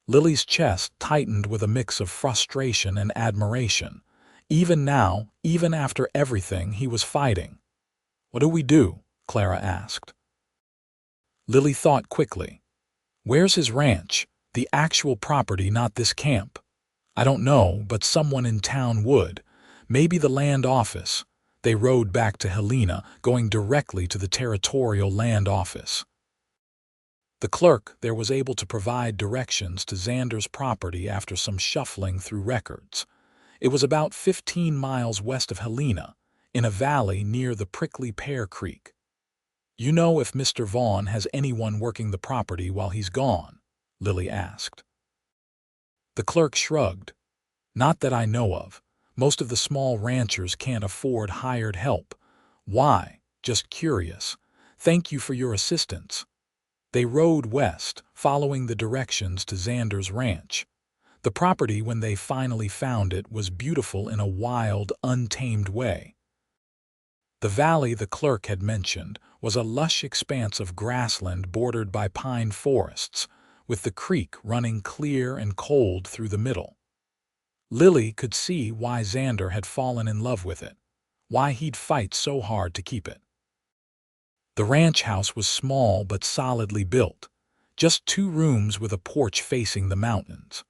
Lily's chest tightened with a mix of frustration and admiration. Even now, even after everything he was fighting. What do we do? Clara asked. Lily thought quickly. Where's his ranch? The actual property, not this camp. I don't know, but someone in town would. Maybe the land office. They rode back to Helena, going directly to the territorial land office. The clerk there was able to provide directions to Xander's property after some shuffling through records. It was about 15 miles west of Helena, in a valley near the Prickly Pear Creek. You know if Mr. Vaughn has anyone working the property while he's gone? Lily asked. The clerk shrugged. Not that I know of. Most of the small ranchers can't afford hired help. Why? Just curious. Thank you for your assistance. They rode west, following the directions to Xander's ranch. The property, when they finally found it, was beautiful in a wild, untamed way. The valley the clerk had mentioned was a lush expanse of grassland bordered by pine forests, with the creek running clear and cold through the middle. Lily could see why Xander had fallen in love with it, why he'd fight so hard to keep it. The ranch house was small but solidly built, just 2 rooms with a porch facing the mountains.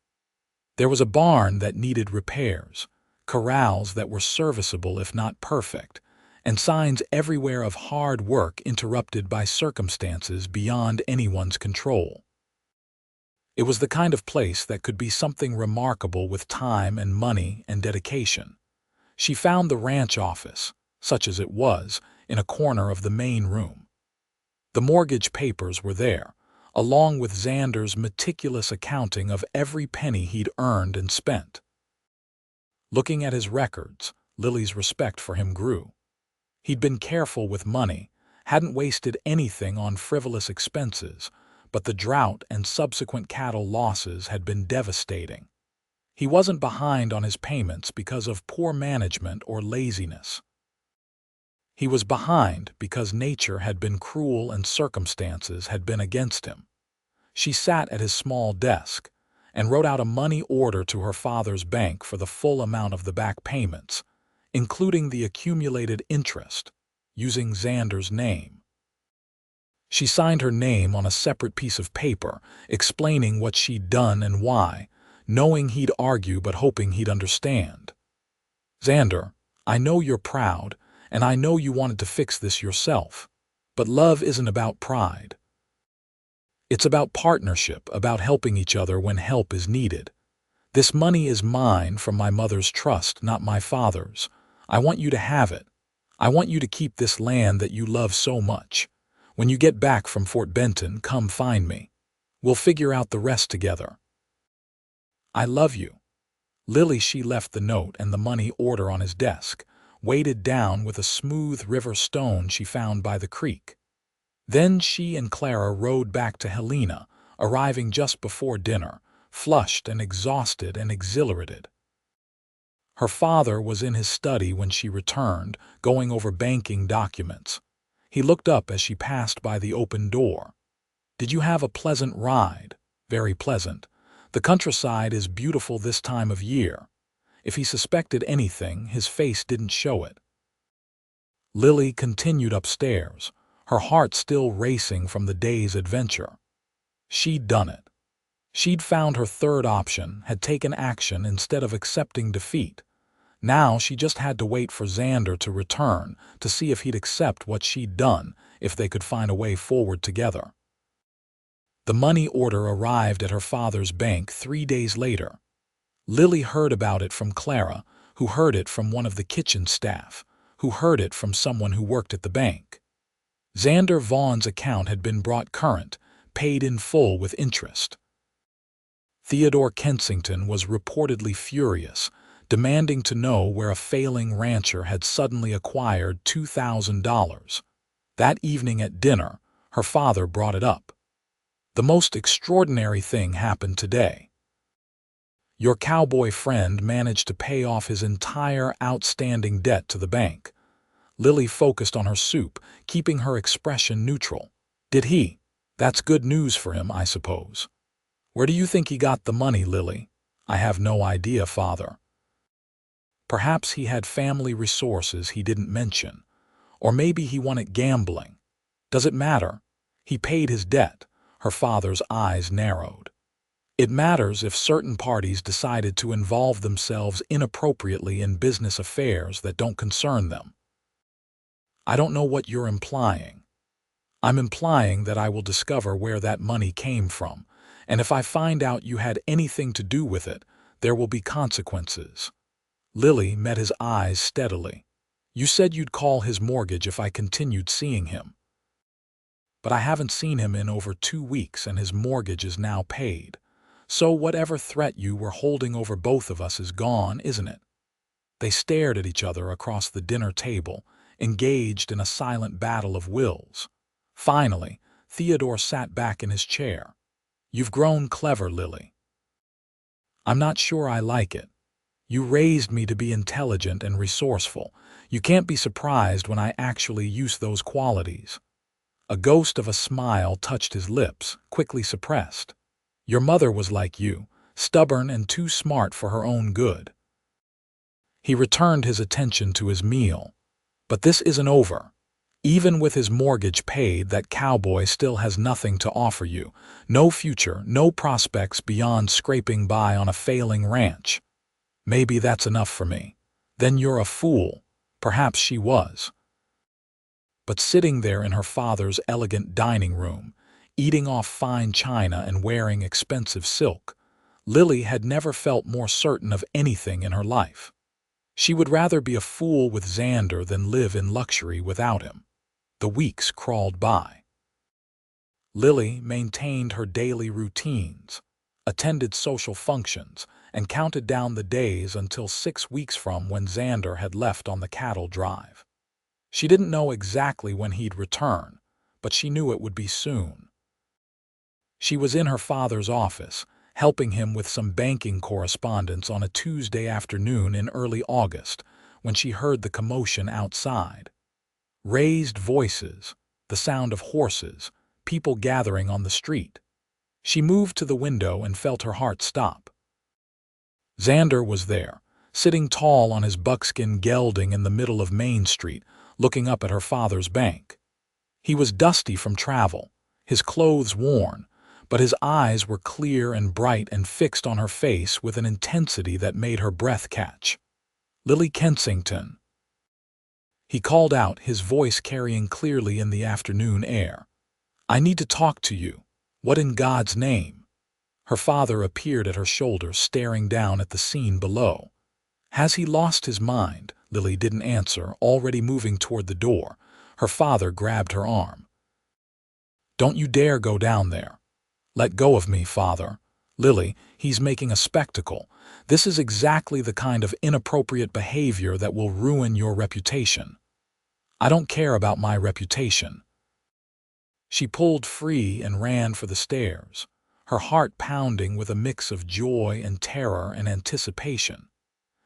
There was a barn that needed repairs, corrals that were serviceable if not perfect, and signs everywhere of hard work interrupted by circumstances beyond anyone's control. It was the kind of place that could be something remarkable with time and money and dedication. She found the ranch office, such as it was, in a corner of the main room. The mortgage papers were there, along with Xander's meticulous accounting of every penny he'd earned and spent. Looking at his records, Lily's respect for him grew. He'd been careful with money, hadn't wasted anything on frivolous expenses, but the drought and subsequent cattle losses had been devastating. He wasn't behind on his payments because of poor management or laziness. He was behind because nature had been cruel and circumstances had been against him. She sat at his small desk and wrote out a money order to her father's bank for the full amount of the back payments, including the accumulated interest, using Xander's name. She signed her name on a separate piece of paper, explaining what she'd done and why, knowing he'd argue but hoping he'd understand. "Xander, I know you're proud, and I know you wanted to fix this yourself, but love isn't about pride. It's about partnership, about helping each other when help is needed. This money is mine from my mother's trust, not my father's. I want you to have it. I want you to keep this land that you love so much. When you get back from Fort Benton, come find me. We'll figure out the rest together. I love you." Lily, she left the note and the money order on his desk, weighted down with a smooth river stone she found by the creek. Then she and Clara rode back to Helena, arriving just before dinner, flushed and exhausted and exhilarated. Her father was in his study when she returned, going over banking documents. He looked up as she passed by the open door. "Did you have a pleasant ride?" "Very pleasant. The countryside is beautiful this time of year." If he suspected anything, his face didn't show it. Lily continued upstairs, her heart still racing from the day's adventure. She'd done it. She'd found her third option, had taken action instead of accepting defeat. Now she just had to wait for Xander to return to see if he'd accept what she'd done, if they could find a way forward together. The money order arrived at her father's bank 3 days later. Lily heard about it from Clara, who heard it from one of the kitchen staff, who heard it from someone who worked at the bank. Xander Vaughn's account had been brought current, paid in full with interest. Theodore Kensington was reportedly furious, demanding to know where a failing rancher had suddenly acquired $2,000. That evening at dinner, her father brought it up. "The most extraordinary thing happened today. Your cowboy friend managed to pay off his entire outstanding debt to the bank." Lily focused on her soup, keeping her expression neutral. "Did he? That's good news for him, I suppose." "Where do you think he got the money, Lily?" "I have no idea, father. Perhaps he had family resources he didn't mention. Or maybe he won at gambling. Does it matter? He paid his debt." Her father's eyes narrowed. "It matters if certain parties decided to involve themselves inappropriately in business affairs that don't concern them." "I don't know what you're implying." "I'm implying that I will discover where that money came from, and if I find out you had anything to do with it, there will be consequences." Lily met his eyes steadily. "You said you'd call his mortgage if I continued seeing him." "But I haven't seen him in over 2 weeks and his mortgage is now paid. So whatever threat you were holding over both of us is gone, isn't it?" They stared at each other across the dinner table, engaged in a silent battle of wills. Finally, Theodore sat back in his chair. "You've grown clever, Lily." "I'm not sure I like it. You raised me to be intelligent and resourceful. You can't be surprised when I actually use those qualities." A ghost of a smile touched his lips, quickly suppressed. "Your mother was like you, stubborn and too smart for her own good." He returned his attention to his meal. "But this isn't over. Even with his mortgage paid, that cowboy still has nothing to offer you. No future, no prospects beyond scraping by on a failing ranch." "Maybe that's enough for me." "Then you're a fool." Perhaps she was. But sitting there in her father's elegant dining room, eating off fine china and wearing expensive silk, Lily had never felt more certain of anything in her life. She would rather be a fool with Xander than live in luxury without him. The weeks crawled by. Lily maintained her daily routines, attended social functions, and counted down the days until 6 weeks from when Xander had left on the cattle drive. She didn't know exactly when he'd return, but she knew it would be soon. She was in her father's office, helping him with some banking correspondence on a Tuesday afternoon in early August, when she heard the commotion outside. Raised voices, the sound of horses, people gathering on the street. She moved to the window and felt her heart stop. Xander was there, sitting tall on his buckskin gelding in the middle of Main Street, looking up at her father's bank. He was dusty from travel, his clothes worn, but his eyes were clear and bright and fixed on her face with an intensity that made her breath catch. "Lily Kensington," he called out, his voice carrying clearly in the afternoon air. "I need to talk to you. What in God's name?" Her father appeared at her shoulder, staring down at the scene below. "Has he lost his mind?" Lily didn't answer, already moving toward the door. Her father grabbed her arm. "Don't you dare go down there." "Let go of me, father." "Lily, he's making a spectacle. This is exactly the kind of inappropriate behavior that will ruin your reputation." "I don't care about my reputation." She pulled free and ran for the stairs, her heart pounding with a mix of joy and terror and anticipation.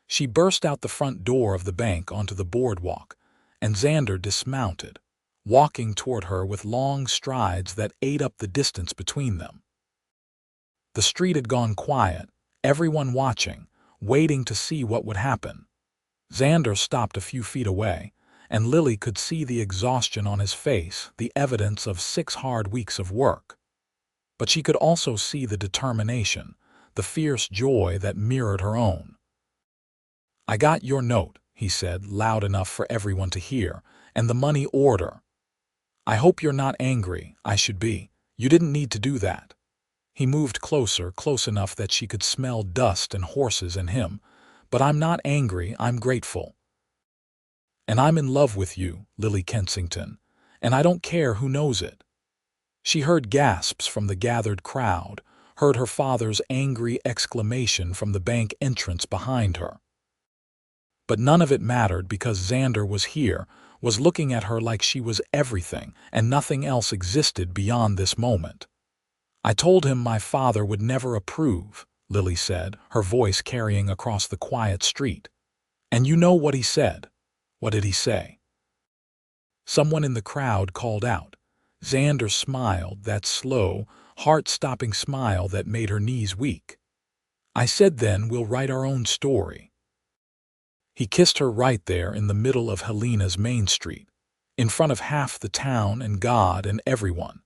She burst out the front door of the bank onto the boardwalk, and Xander dismounted, walking toward her with long strides that ate up the distance between them. The street had gone quiet, everyone watching, waiting to see what would happen. Xander stopped a few feet away, and Lily could see the exhaustion on his face, the evidence of 6 hard weeks of work. But she could also see the determination, the fierce joy that mirrored her own. "I got your note," he said, loud enough for everyone to hear, "and the money order. I hope you're not angry. I should be. You didn't need to do that." He moved closer, close enough that she could smell dust and horses and him. "But I'm not angry, I'm grateful. And I'm in love with you, Lily Kensington, and I don't care who knows it." She heard gasps from the gathered crowd, heard her father's angry exclamation from the bank entrance behind her. But none of it mattered because Xander was here, was looking at her like she was everything, and nothing else existed beyond this moment. "I told him my father would never approve," Lily said, her voice carrying across the quiet street. "And you know what he said." "What did he say?" Someone in the crowd called out. Xander smiled, that slow, heart-stopping smile that made her knees weak. "I said then we'll write our own story." He kissed her right there in the middle of Helena's Main Street, in front of half the town and God and everyone.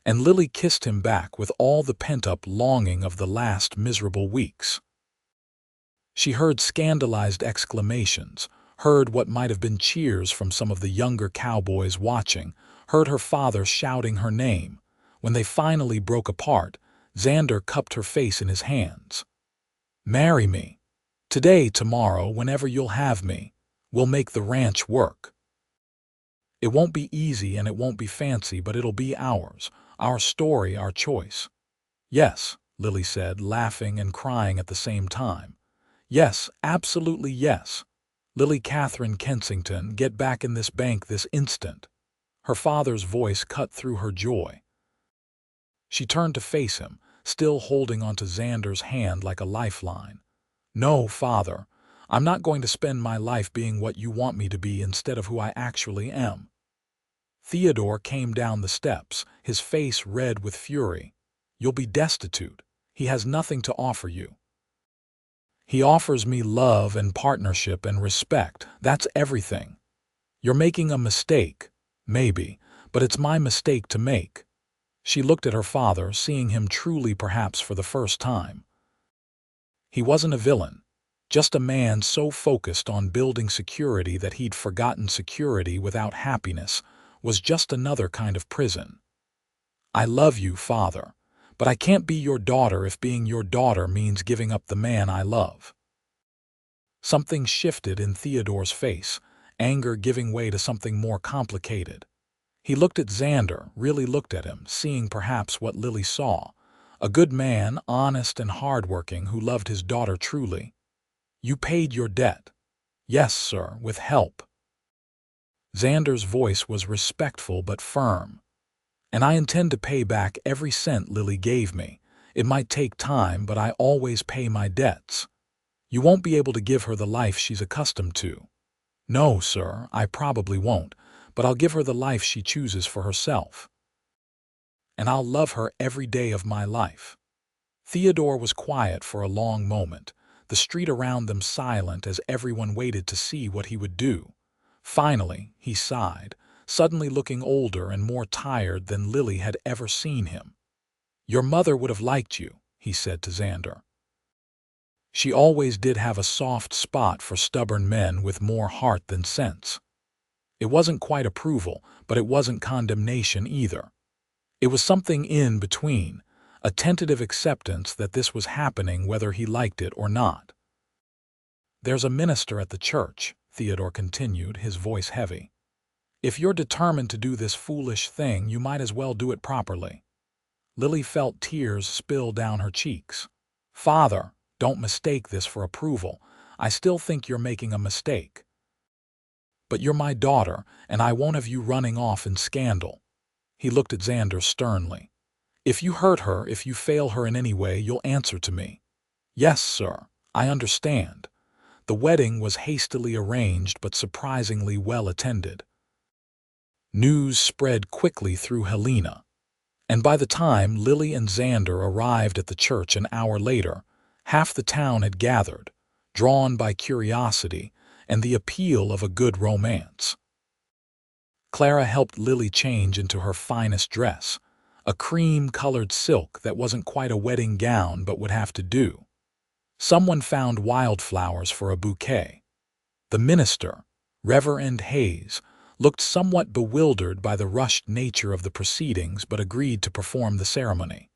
And Lily kissed him back with all the pent-up longing of the last miserable weeks. She heard scandalized exclamations, heard what might have been cheers from some of the younger cowboys watching, heard her father shouting her name. When they finally broke apart, Xander cupped her face in his hands. "Marry me. Today, tomorrow, whenever you'll have me. We'll make the ranch work. It won't be easy and it won't be fancy, but it'll be ours, our story, our choice." "Yes," Lily said, laughing and crying at the same time. "Yes, absolutely yes. Lily Katherine Kensington, get back in this bank this instant." Her father's voice cut through her joy. She turned to face him, still holding onto Xander's hand like a lifeline. "No, father, I'm not going to spend my life being what you want me to be instead of who I actually am." Theodore came down the steps, his face red with fury. "You'll be destitute. He has nothing to offer you." "He offers me love and partnership and respect. That's everything. You're making a mistake, maybe, but it's my mistake to make." She looked at her father, seeing him truly perhaps for the first time. He wasn't a villain, just a man so focused on building security that he'd forgotten security without happiness was just another kind of prison. "I love you, father, but I can't be your daughter if being your daughter means giving up the man I love." Something shifted in Theodore's face, anger giving way to something more complicated. He looked at Xander, really looked at him, seeing perhaps what Lily saw. A good man, honest and hardworking, who loved his daughter truly. "You paid your debt." "Yes, sir, with help." Xander's voice was respectful but firm. "And I intend to pay back every cent Lily gave me. It might take time, but I always pay my debts. You won't be able to give her the life she's accustomed to." "No, sir, I probably won't, but I'll give her the life she chooses for herself. And I'll love her every day of my life." Theodore was quiet for a long moment, the street around them silent as everyone waited to see what he would do. Finally, he sighed, suddenly looking older and more tired than Lily had ever seen him. "Your mother would have liked you," he said to Xander. "She always did have a soft spot for stubborn men with more heart than sense." It wasn't quite approval, but it wasn't condemnation either. It was something in between, a tentative acceptance that this was happening whether he liked it or not. "There's a minister at the church," Theodore continued, his voice heavy. "If you're determined to do this foolish thing, you might as well do it properly." Lily felt tears spill down her cheeks. "Father, don't mistake this for approval. I still think you're making a mistake. But you're my daughter, and I won't have you running off in scandal." He looked at Xander sternly. "If you hurt her, if you fail her in any way, you'll answer to me." "Yes, sir, I understand." The wedding was hastily arranged but surprisingly well attended. News spread quickly through Helena, and by the time Lily and Xander arrived at the church an hour later, half the town had gathered, drawn by curiosity and the appeal of a good romance. Clara helped Lily change into her finest dress, a cream-colored silk that wasn't quite a wedding gown but would have to do. Someone found wildflowers for a bouquet. The minister, Reverend Hayes, looked somewhat bewildered by the rushed nature of the proceedings but agreed to perform the ceremony.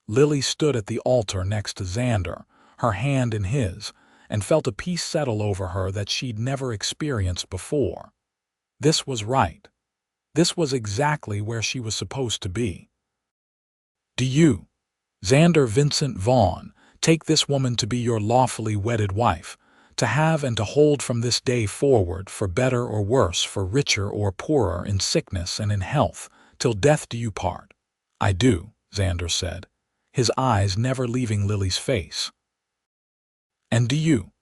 Lily stood at the altar next to Xander, her hand in his, and felt a peace settle over her that she'd never experienced before. This was right. This was exactly where she was supposed to be. "Do you, Xander Vincent Vaughn, take this woman to be your lawfully wedded wife, to have and to hold from this day forward, for better or worse, for richer or poorer, in sickness and in health, till death do you part?" "I do," Xander said, his eyes never leaving Lily's face. "And do you,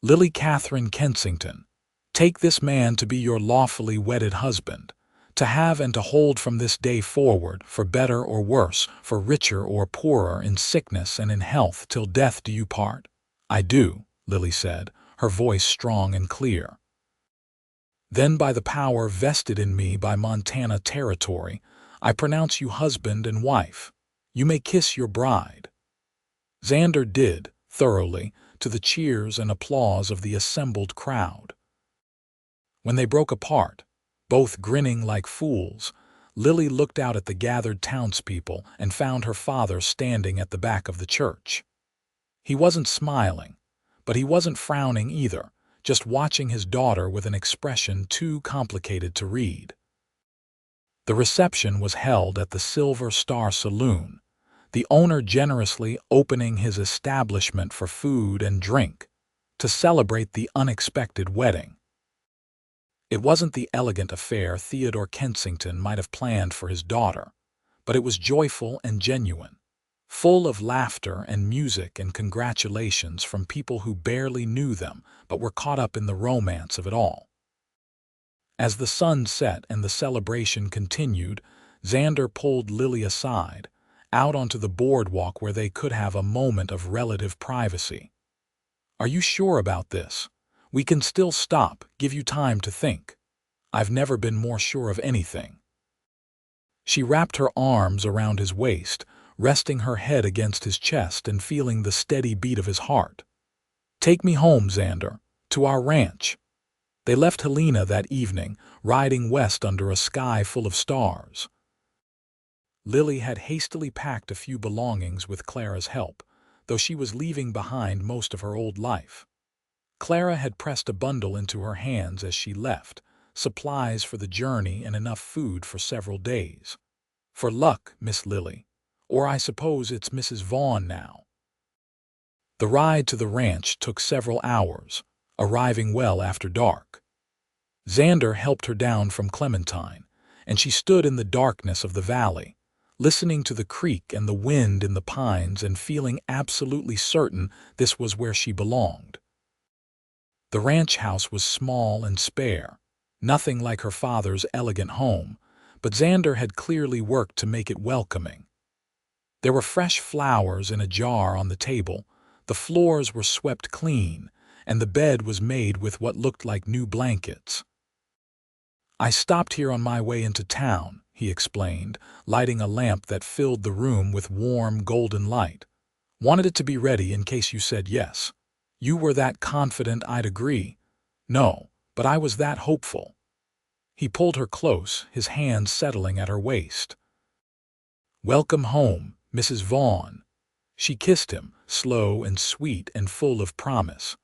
Lily Katherine Kensington, take this man to be your lawfully wedded husband, to have and to hold from this day forward, for better or worse, for richer or poorer, in sickness and in health, till death do you part?" "I do," Lily said, her voice strong and clear. "Then by the power vested in me by Montana territory, I pronounce you husband and wife. You may kiss your bride." Xander did, thoroughly, to the cheers and applause of the assembled crowd. When they broke apart, both grinning like fools, Lily looked out at the gathered townspeople and found her father standing at the back of the church. He wasn't smiling, but he wasn't frowning either, just watching his daughter with an expression too complicated to read. The reception was held at the Silver Star Saloon, the owner generously opening his establishment for food and drink to celebrate the unexpected wedding. It wasn't the elegant affair Theodore Kensington might have planned for his daughter, but it was joyful and genuine, full of laughter and music and congratulations from people who barely knew them but were caught up in the romance of it all. As the sun set and the celebration continued, Xander pulled Lily aside, out onto the boardwalk where they could have a moment of relative privacy. "Are you sure about this? We can still stop, give you time to think." "I've never been more sure of anything." She wrapped her arms around his waist, resting her head against his chest and feeling the steady beat of his heart. "Take me home, Xander, to our ranch." They left Helena that evening, riding west under a sky full of stars. Lily had hastily packed a few belongings with Clara's help, though she was leaving behind most of her old life. Clara had pressed a bundle into her hands as she left, supplies for the journey and enough food for several days. For luck, Miss Lily. Or I suppose it's Mrs. Vaughn now. The ride to the ranch took several hours, arriving well after dark. Xander helped her down from Clementine, and she stood in the darkness of the valley, listening to the creek and the wind in the pines and feeling absolutely certain this was where she belonged. The ranch house was small and spare, nothing like her father's elegant home, but Xander had clearly worked to make it welcoming. There were fresh flowers in a jar on the table, the floors were swept clean, and the bed was made with what looked like new blankets. "I stopped here on my way into town," he explained, lighting a lamp that filled the room with warm, golden light. "Wanted it to be ready in case you said yes. You were that confident I'd agree." "No, but I was that hopeful." He pulled her close, his hands settling at her waist. "Welcome home, Mrs. Vaughn." She kissed him, slow and sweet and full of promise.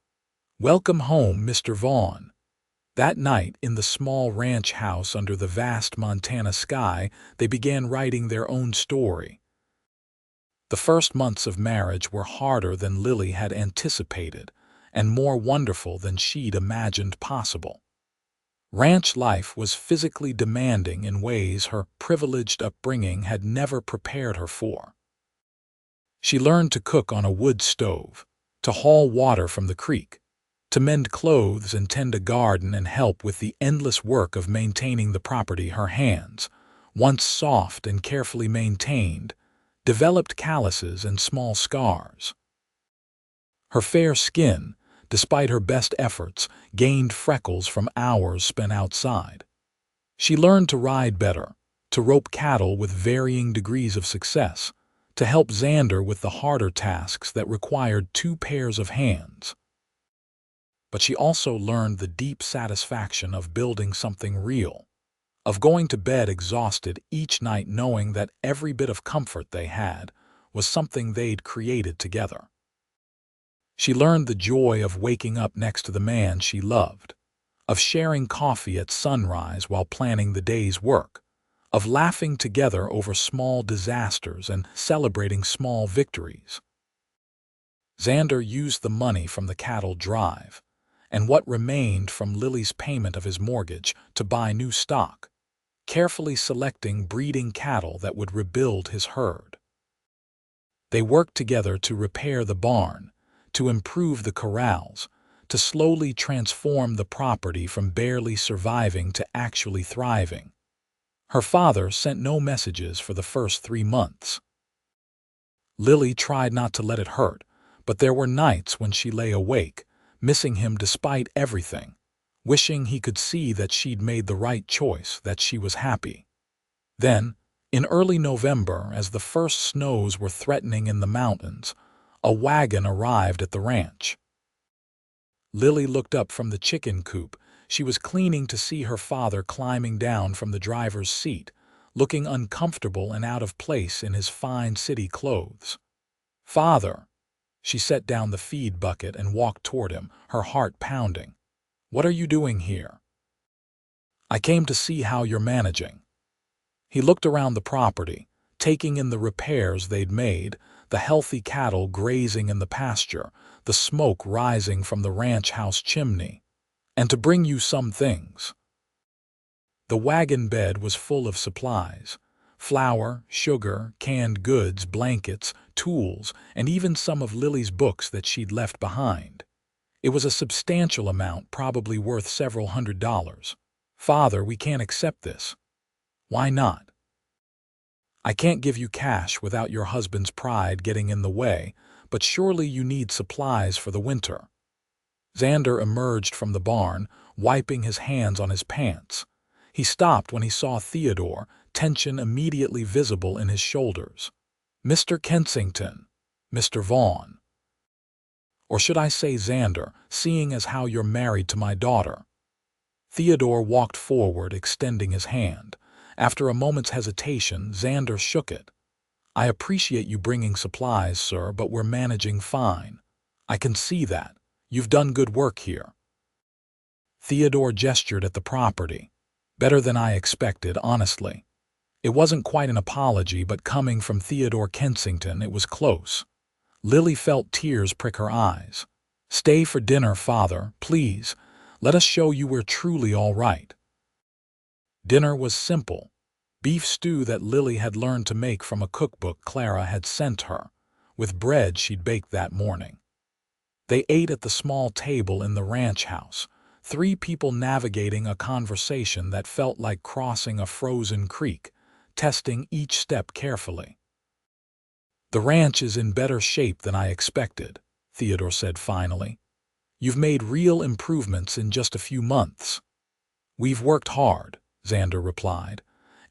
"Welcome home, Mr. Vaughn." That night, in the small ranch house under the vast Montana sky, they began writing their own story. The first months of marriage were harder than Lily had anticipated, and more wonderful than she'd imagined possible. Ranch life was physically demanding in ways her privileged upbringing had never prepared her for. She learned to cook on a wood stove, to haul water from the creek, to mend clothes and tend a garden and help with the endless work of maintaining the property. Her hands, once soft and carefully maintained, developed calluses and small scars. Her fair skin, despite her best efforts, gained freckles from hours spent outside. She learned to ride better, to rope cattle with varying degrees of success, to help Xander with the harder tasks that required two pairs of hands. But she also learned the deep satisfaction of building something real, of going to bed exhausted each night knowing that every bit of comfort they had was something they'd created together. She learned the joy of waking up next to the man she loved, of sharing coffee at sunrise while planning the day's work, of laughing together over small disasters and celebrating small victories. Xander used the money from the cattle drive, and what remained from Lily's payment of his mortgage, to buy new stock, carefully selecting breeding cattle that would rebuild his herd. They worked together to repair the barn, to improve the corrals, to slowly transform the property from barely surviving to actually thriving. Her father sent no messages for the first 3 months. Lily tried not to let it hurt, but there were nights when she lay awake, missing him despite everything, wishing he could see that she'd made the right choice, that she was happy. Then, in early November, as the first snows were threatening in the mountains, a wagon arrived at the ranch. Lily looked up from the chicken coop. She was cleaning to see her father climbing down from the driver's seat, looking uncomfortable and out of place in his fine city clothes. "Father." She set down the feed bucket and walked toward him, her heart pounding. "What are you doing here?" "I came to see how you're managing." He looked around the property, taking in the repairs they'd made, the healthy cattle grazing in the pasture, the smoke rising from the ranch house chimney. "And to bring you some things." The wagon bed was full of supplies: flour, sugar, canned goods, blankets, tools, and even some of Lily's books that she'd left behind. It was a substantial amount, probably worth several $100s. "Father, we can't accept this." "Why not?" "I can't give you cash without your husband's pride getting in the way, but surely you need supplies for the winter." Xander emerged from the barn, wiping his hands on his pants. He stopped when he saw Theodore, tension immediately visible in his shoulders. "Mr. Kensington, Mr. Vaughn." "Or should I say Xander, seeing as how you're married to my daughter?" Theodore walked forward, extending his hand. After a moment's hesitation, Xander shook it. "I appreciate you bringing supplies, sir, but we're managing fine. I can see that. You've done good work here." Theodore gestured at the property. Better than I expected, honestly. It wasn't quite an apology, but coming from Theodore Kensington, it was close. Lily felt tears prick her eyes. "Stay for dinner, Father, please. Let us show you we're truly all right." Dinner was simple. Beef stew that Lily had learned to make from a cookbook Clara had sent her, with bread she'd baked that morning. They ate at the small table in the ranch house, three people navigating a conversation that felt like crossing a frozen creek, testing each step carefully. "The ranch is in better shape than I expected," Theodore said finally. "You've made real improvements in just a few months." "We've worked hard," Xander replied,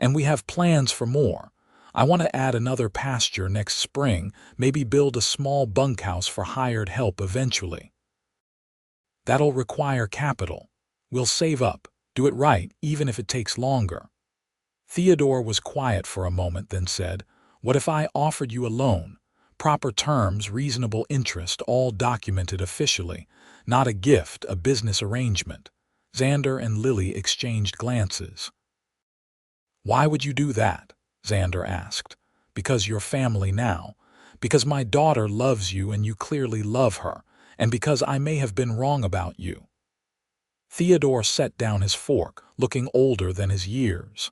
"and we have plans for more. I want to add another pasture next spring, maybe build a small bunkhouse for hired help eventually." "That'll require capital. We'll save up, do it right, even if it takes longer." Theodore was quiet for a moment, then said, "What if I offered you a loan? Proper terms, reasonable interest, all documented officially. Not a gift, a business arrangement." Xander and Lily exchanged glances. "Why would you do that?" Xander asked. "Because you're family now. Because my daughter loves you and you clearly love her. And because I may have been wrong about you." Theodore set down his fork, looking older than his years.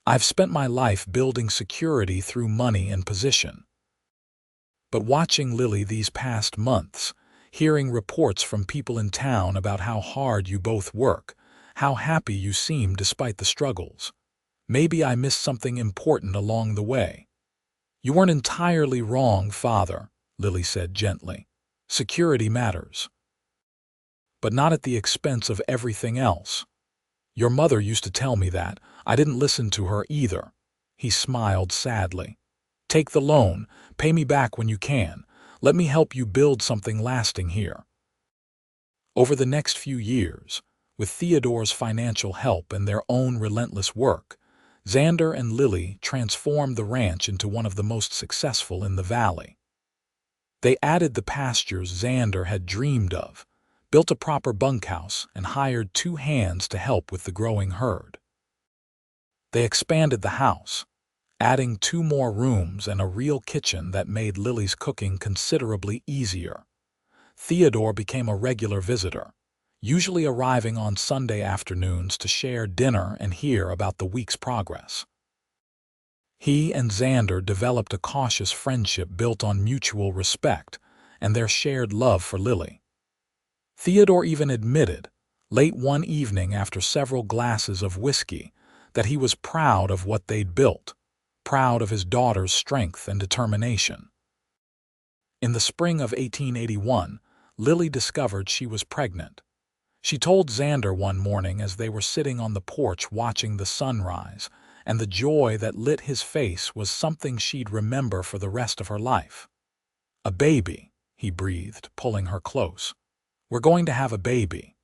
"I've spent my life building security through money and position. But watching Lily these past months, hearing reports from people in town about how hard you both work, how happy you seem despite the struggles, maybe I missed something important along the way." "You weren't entirely wrong, Father," Lily said gently. "Security matters. But not at the expense of everything else. Your mother used to tell me that. I didn't listen to her either." He smiled sadly. "Take the loan, pay me back when you can. Let me help you build something lasting here." Over the next few years, with Theodore's financial help and their own relentless work, Xander and Lily transformed the ranch into one of the most successful in the valley. They added the pastures Xander had dreamed of, built a proper bunkhouse, and hired 2 hands to help with the growing herd. They expanded the house, adding 2 more rooms and a real kitchen that made Lily's cooking considerably easier. Theodore became a regular visitor, usually arriving on Sunday afternoons to share dinner and hear about the week's progress. He and Xander developed a cautious friendship built on mutual respect and their shared love for Lily. Theodore even admitted, late one evening after several glasses of whiskey, that he was proud of what they'd built, proud of his daughter's strength and determination. In the spring of 1881, Lily discovered she was pregnant. She told Xander one morning as they were sitting on the porch watching the sunrise, and the joy that lit his face was something she'd remember for the rest of her life. "A baby," he breathed, pulling her close. "We're going to have a baby."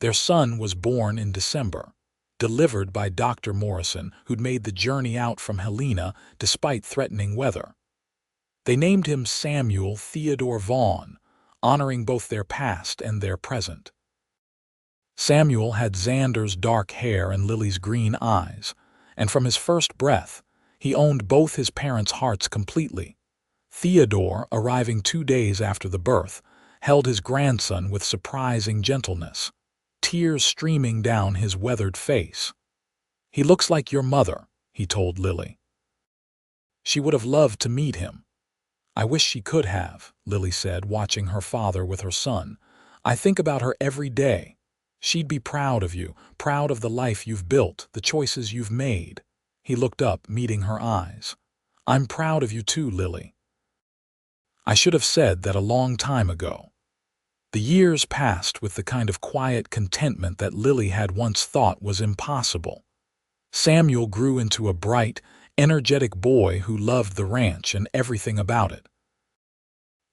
Their son was born in December, delivered by Dr. Morrison, who'd made the journey out from Helena despite threatening weather. They named him Samuel Theodore Vaughn, honoring both their past and their present. Samuel had Xander's dark hair and Lily's green eyes, and from his first breath, he owned both his parents' hearts completely. Theodore, arriving 2 days after the birth, held his grandson with surprising gentleness, tears streaming down his weathered face. "He looks like your mother," he told Lily. She would have loved to meet him. "I wish she could have," Lily said, watching her father with her son. "I think about her every day. She'd be proud of you, proud of the life you've built, the choices you've made." He looked up, meeting her eyes. "I'm proud of you too, Lily. I should have said that a long time ago." The years passed with the kind of quiet contentment that Lily had once thought was impossible. Samuel grew into a bright, energetic boy who loved the ranch and everything about it.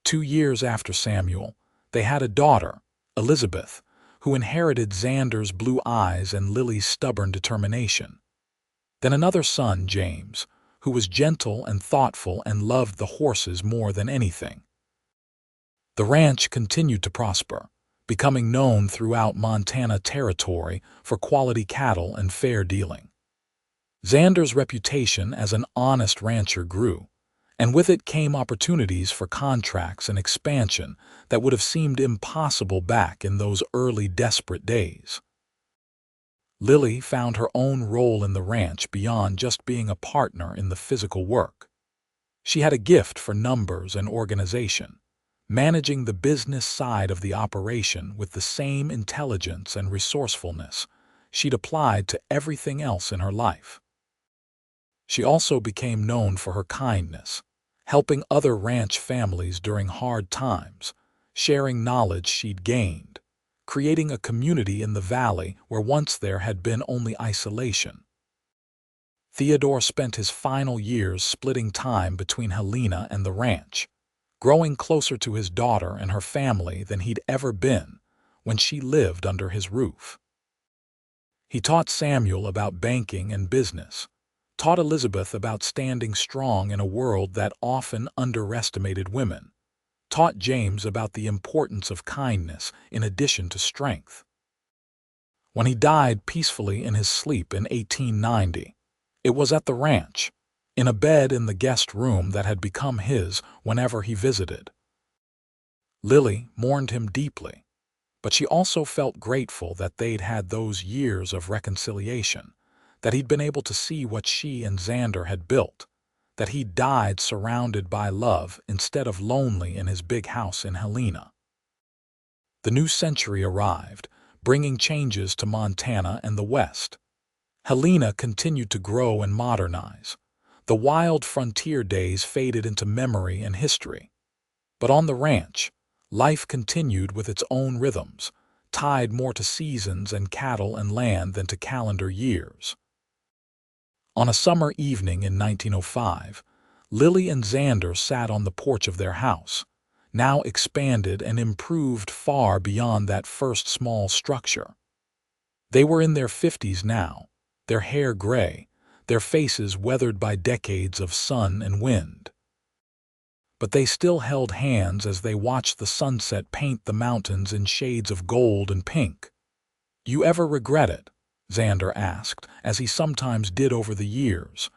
2 years after Samuel, they had a daughter, Elizabeth, who inherited Xander's blue eyes and Lily's stubborn determination. Then another son, James, who was gentle and thoughtful and loved the horses more than anything. The ranch continued to prosper, becoming known throughout Montana territory for quality cattle and fair dealing. Xander's reputation as an honest rancher grew, and with it came opportunities for contracts and expansion that would have seemed impossible back in those early desperate days. Lily found her own role in the ranch beyond just being a partner in the physical work. She had a gift for numbers and organization, managing the business side of the operation with the same intelligence and resourcefulness she'd applied to everything else in her life. She also became known for her kindness, helping other ranch families during hard times, sharing knowledge she'd gained, creating a community in the valley where once there had been only isolation. Theodore spent his final years splitting time between Helena and the ranch, growing closer to his daughter and her family than he'd ever been when she lived under his roof. He taught Samuel about banking and business, taught Elizabeth about standing strong in a world that often underestimated women, taught James about the importance of kindness in addition to strength. When he died peacefully in his sleep in 1890, it was at the ranch, in a bed in the guest room that had become his whenever he visited. Lily mourned him deeply, but she also felt grateful that they'd had those years of reconciliation, that he'd been able to see what she and Xander had built, that he'd died surrounded by love instead of lonely in his big house in Helena. The new century arrived, bringing changes to Montana and the West. Helena continued to grow and modernize. The wild frontier days faded into memory and history. But on the ranch, life continued with its own rhythms, tied more to seasons and cattle and land than to calendar years. On a summer evening in 1905, Lily and Xander sat on the porch of their house, now expanded and improved far beyond that first small structure. They were in their 50s now, their hair gray, their faces weathered by decades of sun and wind. But they still held hands as they watched the sunset paint the mountains in shades of gold and pink. "You ever regret it?" Xander asked, as he sometimes did over the years.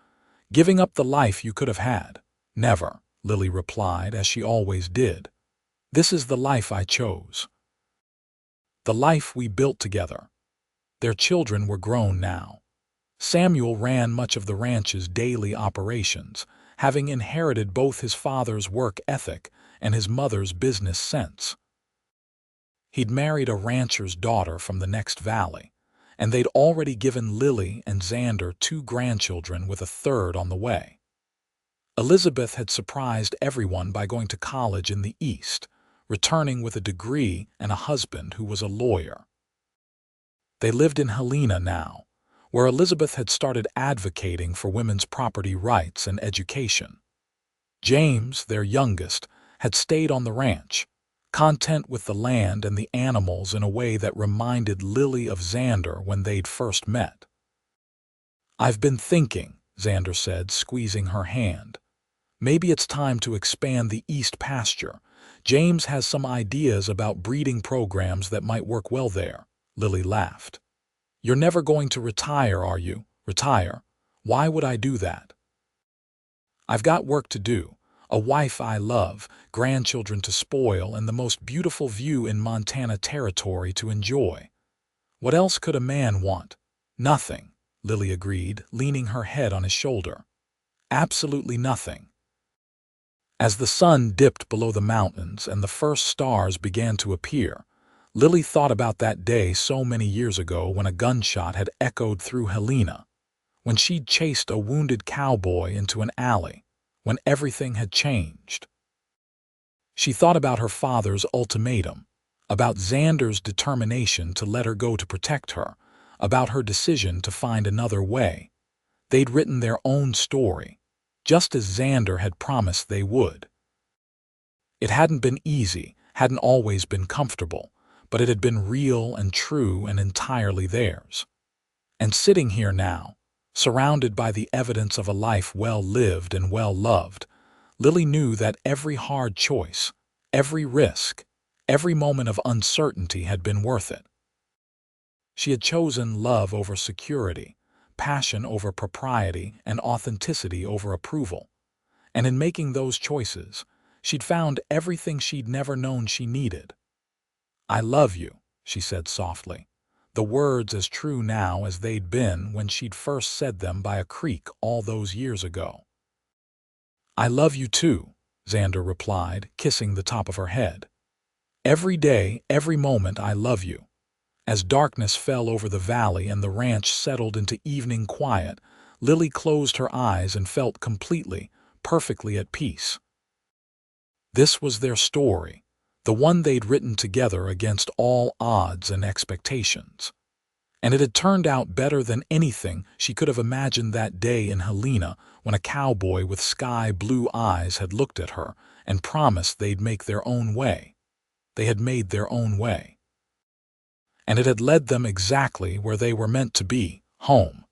"Giving up the life you could have had?" "Never," Lily replied, as she always did. "This is the life I chose. The life we built together." Their children were grown now. Samuel ran much of the ranch's daily operations, having inherited both his father's work ethic and his mother's business sense. He'd married a rancher's daughter from the next valley, and they'd already given Lily and Xander 2 grandchildren with a third on the way. Elizabeth had surprised everyone by going to college in the East, returning with a degree and a husband who was a lawyer. They lived in Helena now, where Elizabeth had started advocating for women's property rights and education. James, their youngest, had stayed on the ranch, content with the land and the animals in a way that reminded Lily of Xander when they'd first met. "I've been thinking," Xander said, squeezing her hand. "Maybe it's time to expand the East pasture. James has some ideas about breeding programs that might work well there." Lily laughed. "You're never going to retire, are you?" "Retire? Why would I do that? I've got work to do, a wife I love, grandchildren to spoil, and the most beautiful view in Montana territory to enjoy. What else could a man want?" "Nothing," Lily agreed, leaning her head on his shoulder. "Absolutely nothing." As the sun dipped below the mountains and the first stars began to appear, Lily thought about that day so many years ago when a gunshot had echoed through Helena, when she'd chased a wounded cowboy into an alley, when everything had changed. She thought about her father's ultimatum, about Xander's determination to let her go to protect her, about her decision to find another way. They'd written their own story, just as Xander had promised they would. It hadn't been easy, hadn't always been comfortable, but it had been real and true and entirely theirs. And sitting here now, surrounded by the evidence of a life well lived and well loved, Lily knew that every hard choice, every risk, Every moment of uncertainty had been worth it. She had chosen love over security, passion over propriety, and authenticity over approval. And in making those choices, she'd found everything she'd never known she needed. "I love you," she said softly, the words as true now as they'd been when she'd first said them by a creek all those years ago. "I love you too," Xander replied, kissing the top of her head. "Every day, every moment, I love you." As darkness fell over the valley and the ranch settled into evening quiet, Lily closed her eyes and felt completely, perfectly at peace. This was their story, the one they'd written together against all odds and expectations. And it had turned out better than anything she could have imagined that day in Helena when a cowboy with sky-blue eyes had looked at her and promised they'd make their own way. They had made their own way. And it had led them exactly where they were meant to be, home.